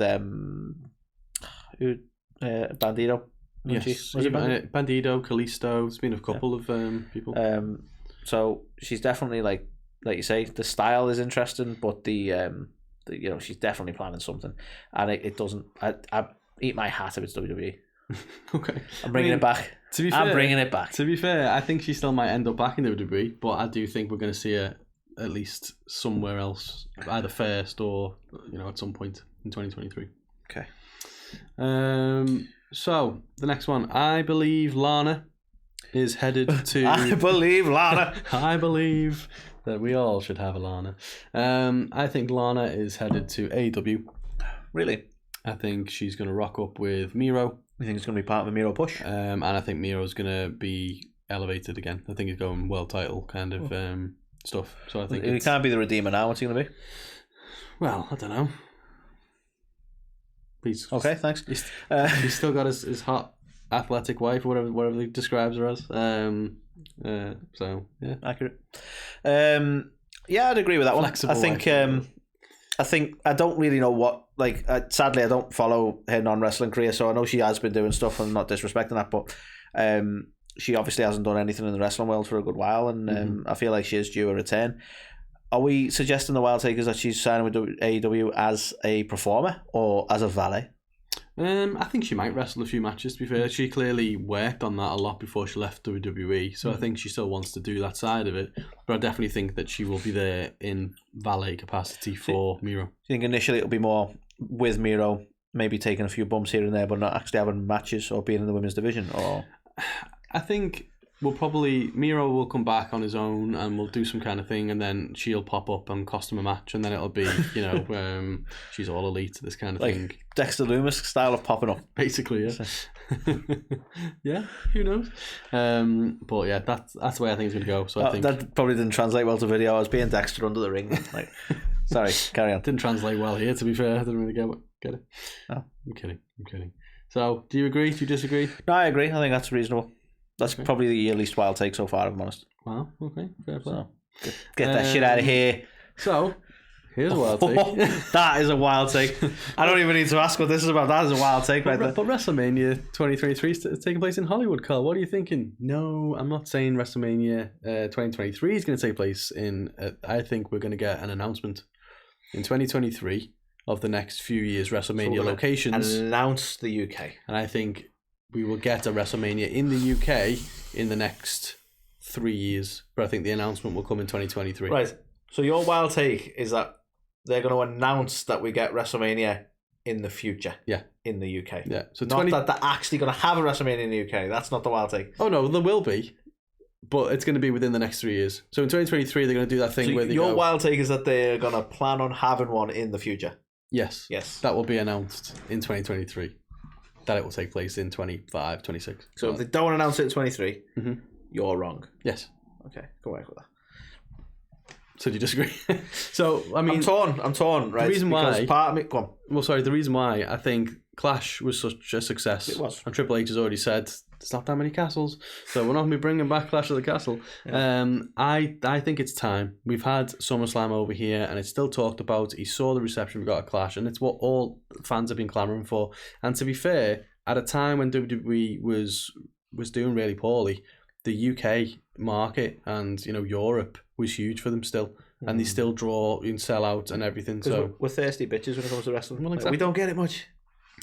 Bandito.
Yes, Bandito, Kalisto. There's been a couple of people.
So she's definitely like you say, the style is interesting, but the you know, she's definitely planning something, and it doesn't. I eat my hat if it's WWE.
Okay,
I'm bringing it back. I'm bringing it back.
To be fair, I think she still might end up back in WWE, but I do think we're going to see her at least somewhere else, either first or at some point in 2023.
Okay.
So the next one, I believe Lana is headed to.
I believe Lana.
I believe that we all should have a Lana. I think Lana is headed to AEW.
Really?
I think she's going to rock up with Miro.
You think it's going to be part of a Miro push?
And I think Miro's going to be elevated again. I think he's going world title kind of stuff. So I think
he can't be the Redeemer now. What's he going to be?
Well, I don't know. Please.
Okay, thanks.
He's still got his hot athletic wife, or whatever he describes her as. So yeah,
accurate. Yeah, I'd agree with that
Flexible
one. I think I don't really know what. Like, sadly, I don't follow her non-wrestling career, so I know she has been doing stuff, and I'm not disrespecting that, but she obviously hasn't done anything in the wrestling world for a good while, and I feel like she is due a return. Are we suggesting the Wild Takers that she's signing with AEW as a performer or as a valet?
I think she might wrestle a few matches, to be fair. She clearly worked on that a lot before she left WWE, so I think she still wants to do that side of it. But I definitely think that she will be there in valet capacity for Miro.
Do you think initially it'll be more with Miro, maybe taking a few bumps here and there, but not actually having matches or being in the women's division? Or
I think Miro will come back on his own and we'll do some kind of thing, and then she'll pop up and cost him a match, and then it'll be, she's all elite, this kind of thing.
Dexter Lumis style of popping up.
Basically, yeah. Yeah, who knows? But yeah, that's the way I think it's going to go. So I think
that probably didn't translate well to video. I was being Dexter under the ring. Like, sorry, carry on.
Didn't translate well here, to be fair. I didn't really get it.
No.
I'm kidding. So, do you agree? Do you disagree?
No, I agree. I think that's reasonable. That's probably the least wild take so far, if I'm honest.
Wow, okay, fair play.
So, get that shit out of here.
So, here's a wild take.
That is a wild take. I don't even need to ask what this is about. That is a wild take right there.
But WrestleMania 2023 is taking place in Hollywood, Carl. What are you thinking? No, I'm not saying WrestleMania 2023 is going to take place in... I think we're going to get an announcement in 2023 of the next few years' WrestleMania locations.
Announce the UK.
And I think we will get a WrestleMania in the UK in the next 3 years. But I think the announcement will come in 2023.
Right. So your wild take is that they're going to announce that we get WrestleMania in the future.
Yeah.
In the UK.
Yeah. So
not that they're actually going to have a WrestleMania in the UK. That's not the wild take.
Oh, no, there will be. But it's going to be within the next 3 years. So in 2023, they're going to do that thing where they
your wild take is that they're going to plan on having one in the future.
Yes.
Yes.
That will be announced in 2023. That it will take place in 25, 26.
So if they don't announce it in 23, you're wrong.
Yes.
Okay, go away with that.
So do you disagree? So, I mean...
I'm torn, right?
The reason why...
Part of me... Go on.
Well, sorry, the reason why I think Clash was such a success...
It was.
And Triple H has already said, there's not that many castles, so we're not going to be bringing back Clash of the Castle. Yeah. I think it's time. We've had SummerSlam over here, and it's still talked about. He saw the reception we got at Clash, and it's what all fans have been clamouring for. And to be fair, at a time when WWE was doing really poorly, the UK market and Europe was huge for them still, and they still draw and sell out and everything. So
we're thirsty bitches when it comes to wrestling.
Well, exactly.
We don't get it much.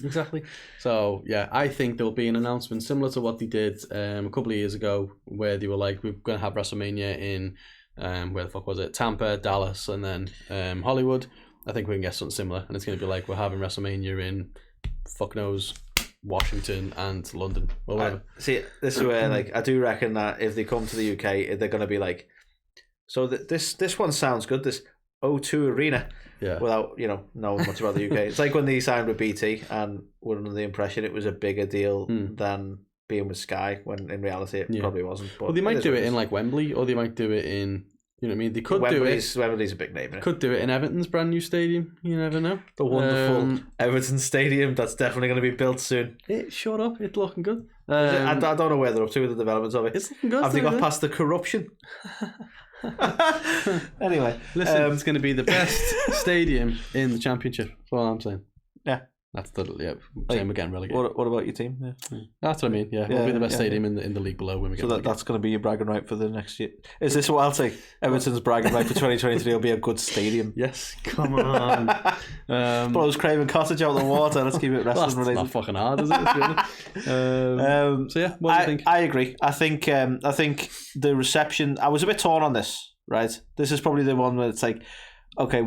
Exactly. So yeah, I think there'll be an announcement similar to what they did a couple of years ago, where they were like, we're going to have WrestleMania in where the fuck was it? Tampa, Dallas, and then Hollywood. I think we can get something similar, and it's going to be like we're having WrestleMania in fuck knows Washington and London or whatever.
See, this is where I do reckon that if they come to the UK, they're going to be like, so this one sounds good, this O2 Arena, without knowing much about the UK. It's like when they signed with BT and were under the impression it was a bigger deal than being with Sky, when in reality it probably wasn't. But
well, they might do it in like Wembley, or they might do it in, you know what I mean? They could do it.
Wembley's a big name.
Could do it in Everton's brand new stadium. You never know.
The wonderful Everton Stadium that's definitely going to be built soon.
Shut up! It's looking good.
I don't know where they're up to with the developments of it.
It's looking good.
Have they got past the corruption? Anyway,
listen, it's going to be the best stadium in the championship. That's all I'm saying.
Yeah.
That's the same again, relegated.
What about your team? Yeah.
That's what I mean. Yeah, it'll be the best stadium in the league below when we get.
So that's going to be your bragging right for the next year. Is this what I'll take? Everton's bragging right for 2023 will be a good stadium.
Yes, come on.
Blows Craven Cottage out of the water. Let's keep it wrestling related.
Not fucking hard, is it? So yeah, what do you think?
I agree. I think the reception. I was a bit torn on this. Right, this is probably the one where it's like, okay,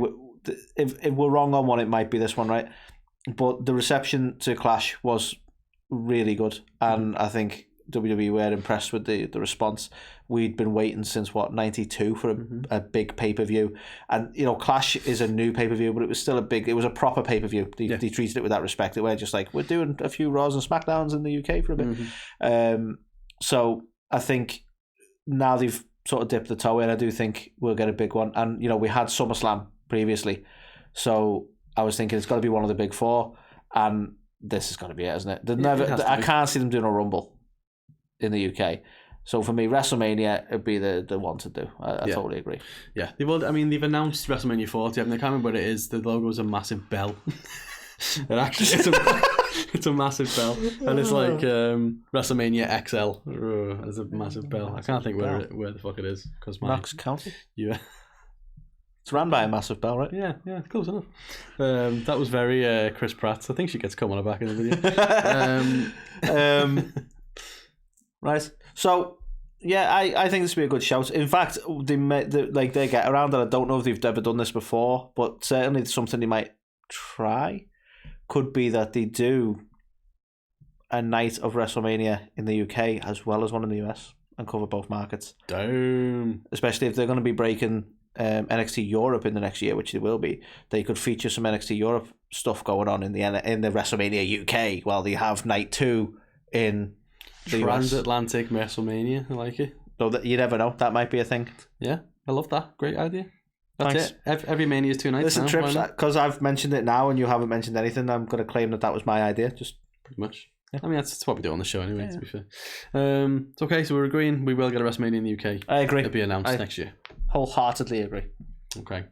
if we're wrong on one, it might be this one, right? But the reception to Clash was really good, and I think WWE were impressed with the response. We'd been waiting since '92 for a big pay-per-view, and Clash is a new pay-per-view, but it was still it was a proper pay-per-view. They treated it with that respect. They were just like, we're doing a few Raws and SmackDowns in the UK for a bit. So I think now they've sort of dipped the toe in, I do think we'll get a big one. And we had SummerSlam previously, so I was thinking it's got to be one of the big four, and this is going to be it, isn't it? I can't see them doing a Rumble in the UK. So for me, WrestleMania would be the one to do. I totally agree.
Yeah, they've announced WrestleMania 40. I can't remember what it is. The logo is a massive bell. It actually it's a massive bell, and it's like WrestleMania XL. It's a massive bell. I can't think where the fuck it is, because
Knox County.
Yeah.
It's ran by a massive bell, right?
Yeah, close enough. That was very Chris Pratt. I think she gets come on her back in the video.
Right. So, yeah, I think this would be a good shout. In fact, they get around it. I don't know if they've ever done this before, but certainly it's something they might try. Could be that they do a night of WrestleMania in the UK as well as one in the US and cover both markets.
Damn.
Especially if they're going to be breaking NXT Europe in the next year, which they will be. They could feature some NXT Europe stuff going on in the WrestleMania UK while they have night 2 in the
Transatlantic WrestleMania. I like it.
So that you never know, that might be a thing.
Yeah, I love that. Great idea. That's it. Every Mania is 2 nights.
Listen, Trips, because I've mentioned it now and you haven't mentioned anything, I'm going to claim that was my idea. Just
pretty much. Yeah. I mean, that's what we do on the show anyway, to be fair. It's okay, so we're agreeing we will get a WrestleMania in the UK.
I agree.
It'll be announced next year.
Wholeheartedly agree.
Okay.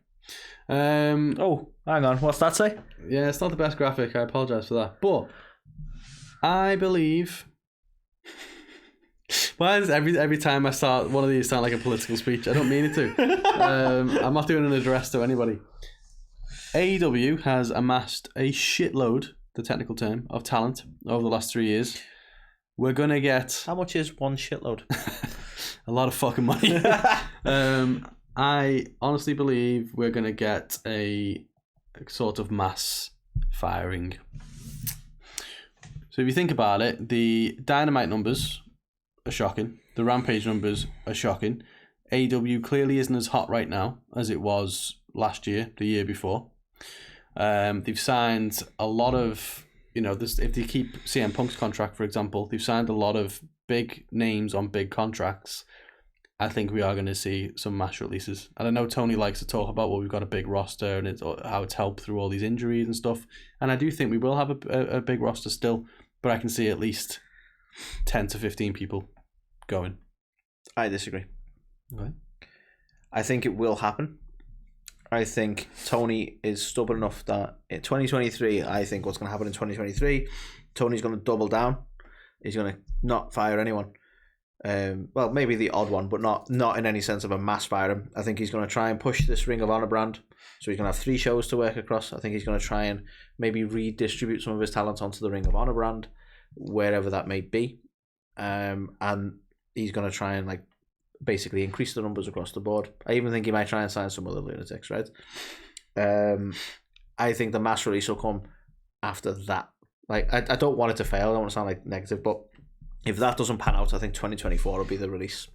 Oh, hang on. What's that say?
Yeah, it's not the best graphic. I apologise for that. But I believe... Why does every time I start one of these sound like a political speech? I don't mean it to. I'm not doing an address to anybody. AEW has amassed a shitload, the technical term, of talent over the last 3 years. We're going to get...
How much is one shitload?
A lot of fucking money. I honestly believe we're going to get a sort of mass firing. So if you think about it, the Dynamite numbers are shocking. The Rampage numbers are shocking. AEW clearly isn't as hot right now as it was last year, the year before. They've signed a lot of, if they keep CM Punk's contract, for example, they've signed a lot of big names on big contracts. I think we are going to see some mass releases. And I know Tony likes to talk about, we've got a big roster and how it's helped through all these injuries and stuff. And I do think we will have a big roster still, but I can see at least 10 to 15 people going.
I disagree.
Okay.
I think it will happen. I think Tony is stubborn enough that in 2023, I think what's going to happen in 2023, Tony's going to double down. He's going to not fire anyone. Well, maybe the odd one, but not in any sense of a mass fire him. I think he's going to try and push this Ring of Honor brand. So he's going to have 3 shows to work across. I think he's going to try and maybe redistribute some of his talent onto the Ring of Honor brand, wherever that may be. And he's going to try and basically increase the numbers across the board. I even think he might try and sign some other lunatics, right? I think the mass release will come after that. I don't want it to fail. I don't want to sound negative, but if that doesn't pan out, I think 2024 will be the release.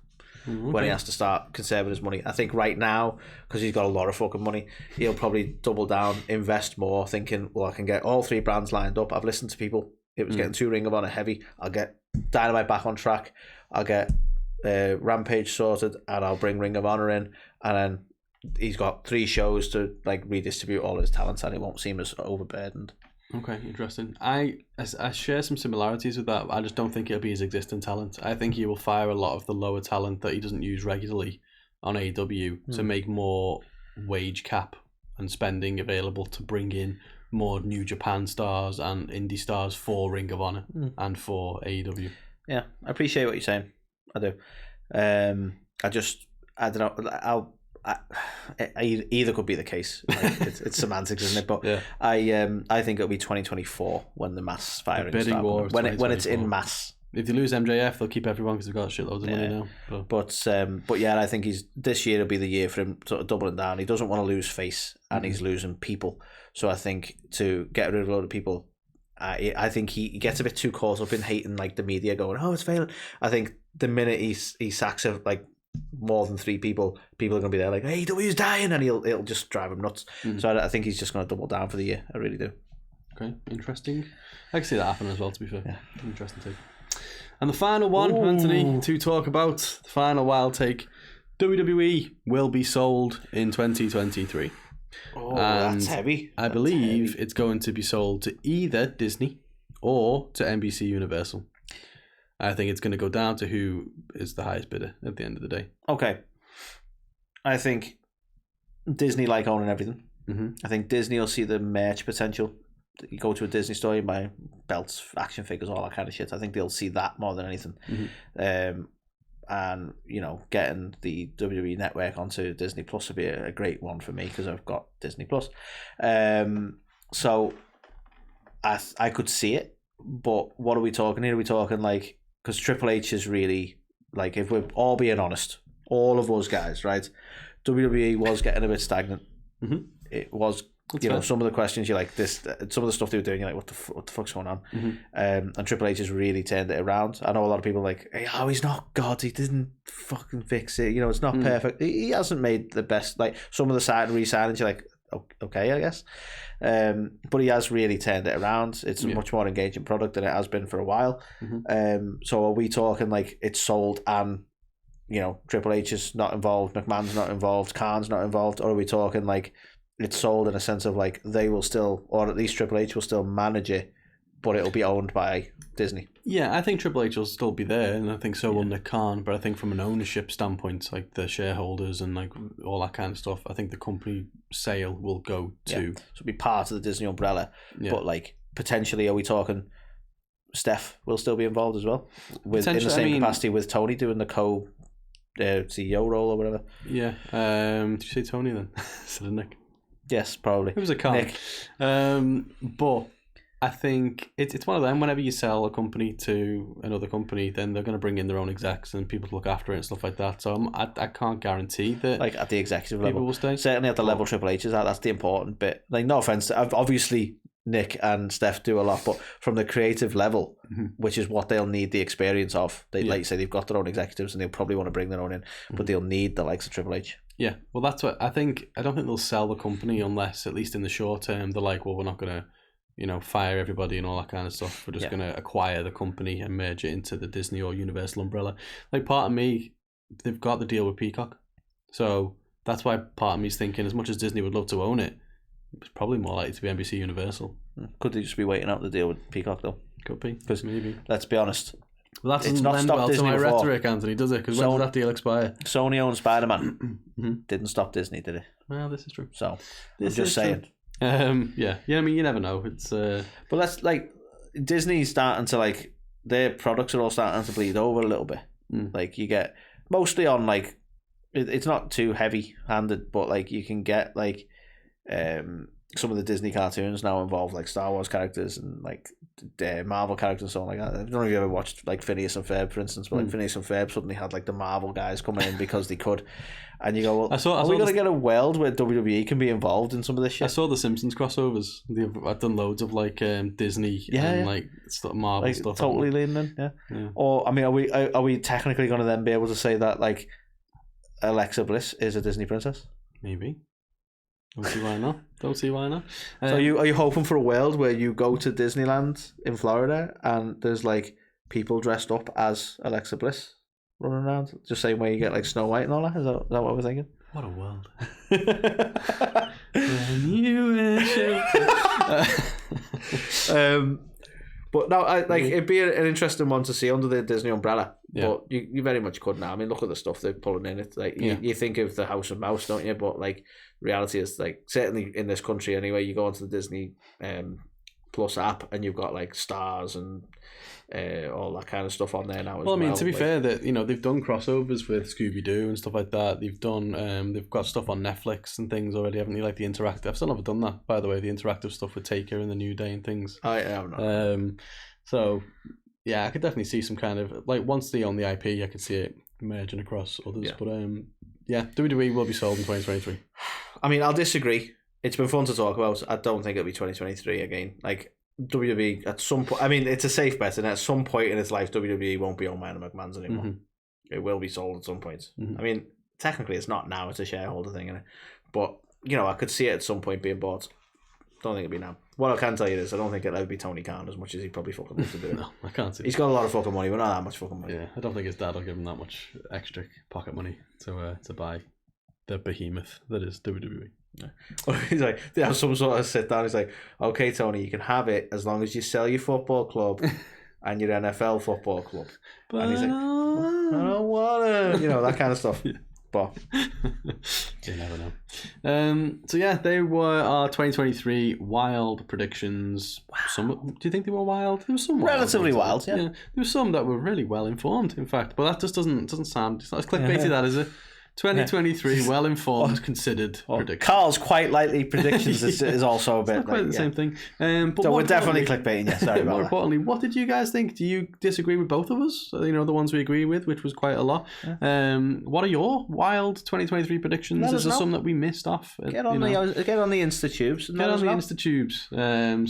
When he has to start conserving his money. I think right now, because he's got a lot of fucking money, he'll probably double down, invest more, thinking, well, I can get all 3 brands lined up. I've listened to people. It was getting 2 Ring of Honor heavy. I'll get Dynamite back on track. I'll get Rampage sorted, and I'll bring Ring of Honor in, and then he's got 3 shows to redistribute all his talents, and it won't seem as overburdened.
Okay, interesting. I share some similarities with that. I just don't think it'll be his existing talent. I think he will fire a lot of the lower talent that he doesn't use regularly on AEW to make more wage cap and spending available to bring in more New Japan stars and indie stars for Ring of Honor and for AEW.
Yeah, I appreciate what you're saying. I do. I don't know. Either could be the case. It's semantics, isn't it? But yeah. I think it'll be 2024 when the mass firing starts. When it's in mass.
If they lose MJF, they'll keep everyone because they've got shitloads of money now.
But yeah, I think this year will be the year for him sort of doubling down. He doesn't want to lose face, and he's losing people. So I think to get rid of a load of people, I think he gets a bit too caught up in hating the media going, oh, it's failing. I think the minute he sacks more than 3 people are going to be there hey, AEW's dying, and it'll just drive him nuts. So I think he's just going to double down for the year. I really do.
Okay, interesting. I can see that happen as well, to be fair. Yeah. Interesting take. And the final one, Anthony, to talk about, the final wild take, WWE will be sold in 2023.
Oh, that's heavy.
I believe it's going to be sold to either Disney or to NBC Universal. I think it's going to go down to who is the highest bidder at the end of the day.
Okay. I think Disney owning everything. I think Disney will see the merch potential. You go to a Disney store, you buy belts, action figures, all that kind of shit. I think they'll see that more than anything. And, getting the WWE network onto Disney Plus would be a great one for me because I've got Disney Plus. So I could see it, but what are we talking here? Are we talking because Triple H is really, if we're all being honest, all of us guys, right? WWE was getting a bit stagnant. It was, some of the questions you're this, some of the stuff they were doing, you're what the fuck's going on? And Triple H has really turned it around. I know a lot of people are hey, he's not God, he didn't fucking fix it. It's not perfect. He hasn't made the best, some of the re-signings, you're okay, I guess. But he has really turned it around. It's a much more engaging product than it has been for a while. So are we talking it's sold and Triple H is not involved, McMahon's not involved, Khan's not involved, or are we talking it's sold in a sense of they will still, or at least Triple H will still manage it, but it'll be owned by Disney?
Yeah, I think Triple H will still be there, and I think so will Nick Khan, but I think from an ownership standpoint, the shareholders and all that kind of stuff, I think the company sale will go to... So
it'll be part of the Disney umbrella, but potentially, are we talking Steph will still be involved as well? In the same capacity with Tony doing the CEO role or whatever?
Yeah, did you say Tony then? Instead of Nick?
Yes, probably.
It was a Khan.
Nick.
But I think it's one of them. Whenever you sell a company to another company, then they're going to bring in their own execs and people to look after it and stuff like that. So I can't guarantee that
at the executive level
will stay.
Certainly at the level Triple H is at. That's the important bit. No offense, obviously Nick and Steph do a lot, but from the creative level, which is what they'll need the experience of. Like you say, they've got their own executives and they'll probably want to bring their own in, but they'll need the likes of Triple H.
Yeah, well, that's what I think. I don't think they'll sell the company unless, at least in the short term, they're like, well, we're not going to, fire everybody and all that kind of stuff. We're just going to acquire the company and merge it into the Disney or Universal umbrella. Like, part of me, they've got the deal with Peacock. So that's why part of me is thinking, as much as Disney would love to own it, it's probably more likely to be NBC Universal.
Could they just be waiting out the deal with Peacock, though?
Could be. Because maybe.
Let's be honest.
Well, that doesn't lend well to my rhetoric, Anthony, does it? Because when did that deal expire?
Sony owned Spider-Man. Didn't stop Disney, did it?
Well, this is true.
So, I'm just saying.
Yeah, I mean, you never know. It's
But that's like, Disney's starting to, like, their products are all starting to bleed over a little bit. Like, you get, mostly on, like, it's not too heavy-handed, but, like, you can get, like, some of the Disney cartoons now involve like Star Wars characters and like Marvel characters and so on like that. I don't know if you ever watched like Phineas and Ferb, for instance, but like Phineas and Ferb suddenly had like the Marvel guys coming in because they could, and you go, well, are we going to get a world where WWE can be involved in some of this shit?
I saw the Simpsons crossovers. I've done loads of like Disney and like Marvel like, stuff.
Totally leaning in, yeah. Or I mean, are we technically going to then be able to say that like Alexa Bliss is a Disney princess?
Maybe. Don't see why not.
So are you hoping for a world where you go to Disneyland in Florida and there's like people dressed up as Alexa Bliss running around? Just same way you get like Snow White and all that? Is that what we're thinking?
What a world. When you
but no, it'd be an interesting one to see under the Disney umbrella. Yeah. But you very much could now. I mean, look at the stuff they're pulling in. It's like you think of the House of Mouse, don't you? But like reality is like certainly in this country anyway. You go onto the Disney Plus app and you've got like stars and all that kind of stuff on there now. Well,
I mean, to be fair, that they've done crossovers with Scooby Doo and stuff like that. They've done they've got stuff on Netflix and things already, haven't they? Like the interactive. I've still never done that, by the way. The interactive stuff with Taker and the New Day and things.
I have not.
So yeah, I could definitely see some kind of like once they own the IP, I could see it merging across others. Yeah. But yeah, WWE will be sold in 2023.
I mean, I'll disagree. It's been fun to talk about. I don't think it'll be 2023 again. Like WWE at some point. I mean, it's a safe bet, and at some point in its life, WWE won't be owned by the McMahons anymore. Mm-hmm. It will be sold at some point. Mm-hmm. I mean, technically, it's not now. It's a shareholder thing, innit? But I could see it at some point being bought. Don't think it'll be now. What I can tell you is I don't think it'll ever be Tony Khan as much as he probably fucking wants to do it.
No, I can't see.
He's got a lot of fucking money, but not that much fucking money.
Yeah, I don't think his dad will give him that much extra pocket money to buy the behemoth that is WWE.
Yeah. He's like, they have some sort of sit down. He's like, okay, Tony, you can have it as long as you sell your football club and your NFL football club.
But
and he's like, I don't want to, that kind of stuff. Yeah. But
you never know. So yeah, they were our 2023 wild predictions. Wow. Some, do you think they were wild? There was some
relatively wild. Yeah.
There were some that were really well informed. In fact, but that just doesn't sound. It's not as clickbaity, that is it? 2023, well informed, considered predictions.
Carl's quite likely predictions is also a bit.
It's not quite the same thing. But
so we're definitely clickbaiting. Yeah, sorry about
more importantly, what did you guys think? Do you disagree with both of us? The ones we agree with, which was quite a lot. Yeah. What are your wild 2023 predictions? Is there some that we missed off?
Get on the Insta-tubes.
Get on the Insta-tubes.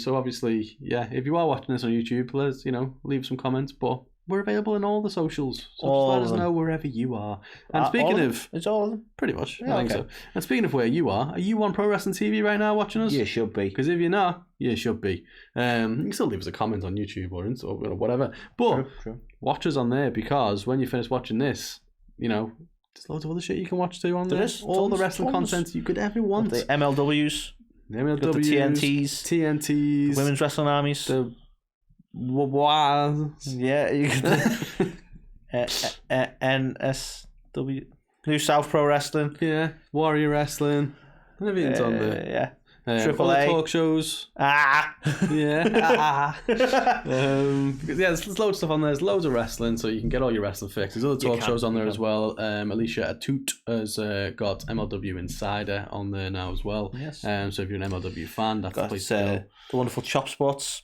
So obviously, yeah, if you are watching this on YouTube, let's leave some comments. But we're available in all the socials, so just let us know wherever you are. And speaking of...
It's all of them?
Pretty much, I think so. And speaking of where you are you on Pro Wrestling TV right now watching us?
You should be.
Because if you're not, you should be. You can still leave us a comment on YouTube or Insta or whatever. But true. Watch us on there, because when you finish watching this, there's loads of other shit you can watch too on there. All the wrestling content you could ever want.
The MLWs.
The MLWs.
The
TNTs.
The Women's Wrestling Armies.
The...
Yeah, you could NSW, New South Pro Wrestling,
Warrior Wrestling, everything's on there.
Triple A
talk shows. There's loads of stuff on there. There's loads of wrestling, so you can get all your wrestling fix. There's other talk shows on there as well. Alicia Atoot has got MLW Insider on there now as well. Yes. So if you're an MLW fan, that's the place to go.
The wonderful Chop Sports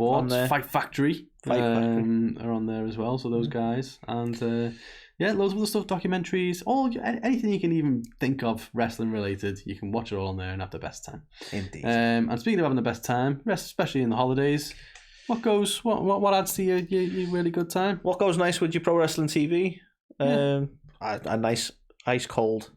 on there. Fight Factory are on there as well. So those guys and. Loads of other stuff, documentaries, anything you can even think of wrestling related, you can watch it all on there and have the best time.
Indeed.
And speaking of having the best time, especially in the holidays, what adds to your really good time?
What goes nice with your Pro Wrestling TV? A nice ice cold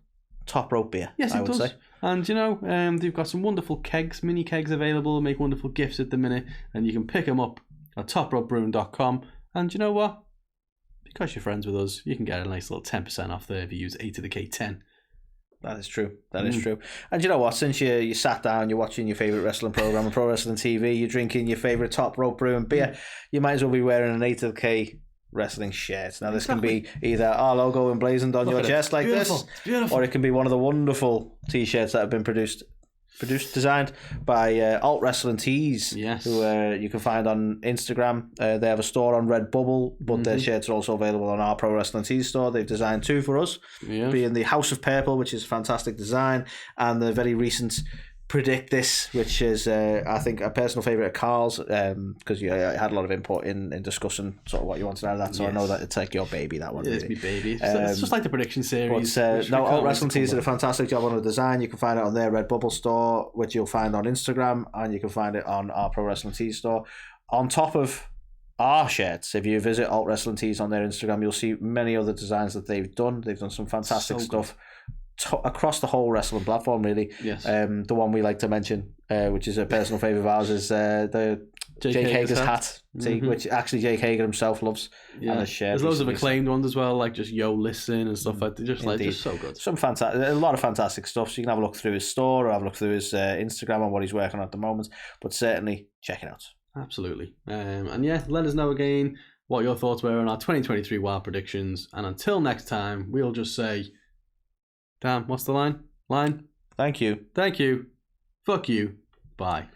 top rope beer.
Yes,
I would say.
And they've got some wonderful kegs, mini kegs available. Make wonderful gifts at the minute, and you can pick them up at topropebrewing.com. And you know what? Because you're friends with us, you can get a nice little 10% off there if you use A to the K10.
That is true. That is true. And you know what? Since you sat down, you're watching your favourite wrestling programme on Pro Wrestling TV, you're drinking your favourite Top Rope Brewing beer, you might as well be wearing an A to the K wrestling shirt. Now, this can be either our logo emblazoned on your chest like this, or it can be one of the wonderful T-shirts that have been designed by Alt Wrestling Tees, who you can find on Instagram. They have a store on Redbubble, but their shirts are also available on our Pro Wrestling Tees store. They've designed two for us, being the House of Purple, which is a fantastic design, and the very recent Predict This, which is I think a personal favourite of Carl's, because you had a lot of input in discussing sort of what you wanted out of that, so I know that it's like your baby, that one.
It's my baby. It's just like the prediction series.
But Alt Wrestling Tees did a fantastic job on the design. You can find it on their Redbubble store, which you'll find on Instagram, and you can find it on our Pro Wrestling Tees store. On top of our shirts, if you visit Alt Wrestling Tees on their Instagram, you'll see many other designs that they've done. They've done some fantastic stuff across the whole wrestling platform, really.
Yes.
The one we like to mention, which is a personal favourite of ours, is the Jake Hager's hat, which actually Jake Hager himself loves. And has shared.
There's loads of acclaimed ones as well, like just Yo Listen and stuff like that. Just so good.
A lot of fantastic stuff. So you can have a look through his store or have a look through his Instagram on what he's working on at the moment. But certainly check it out.
Absolutely. And let us know again what your thoughts were on our 2023 Wild predictions. And until next time, we'll just say, damn, what's the line? Thank you. Fuck you. Bye.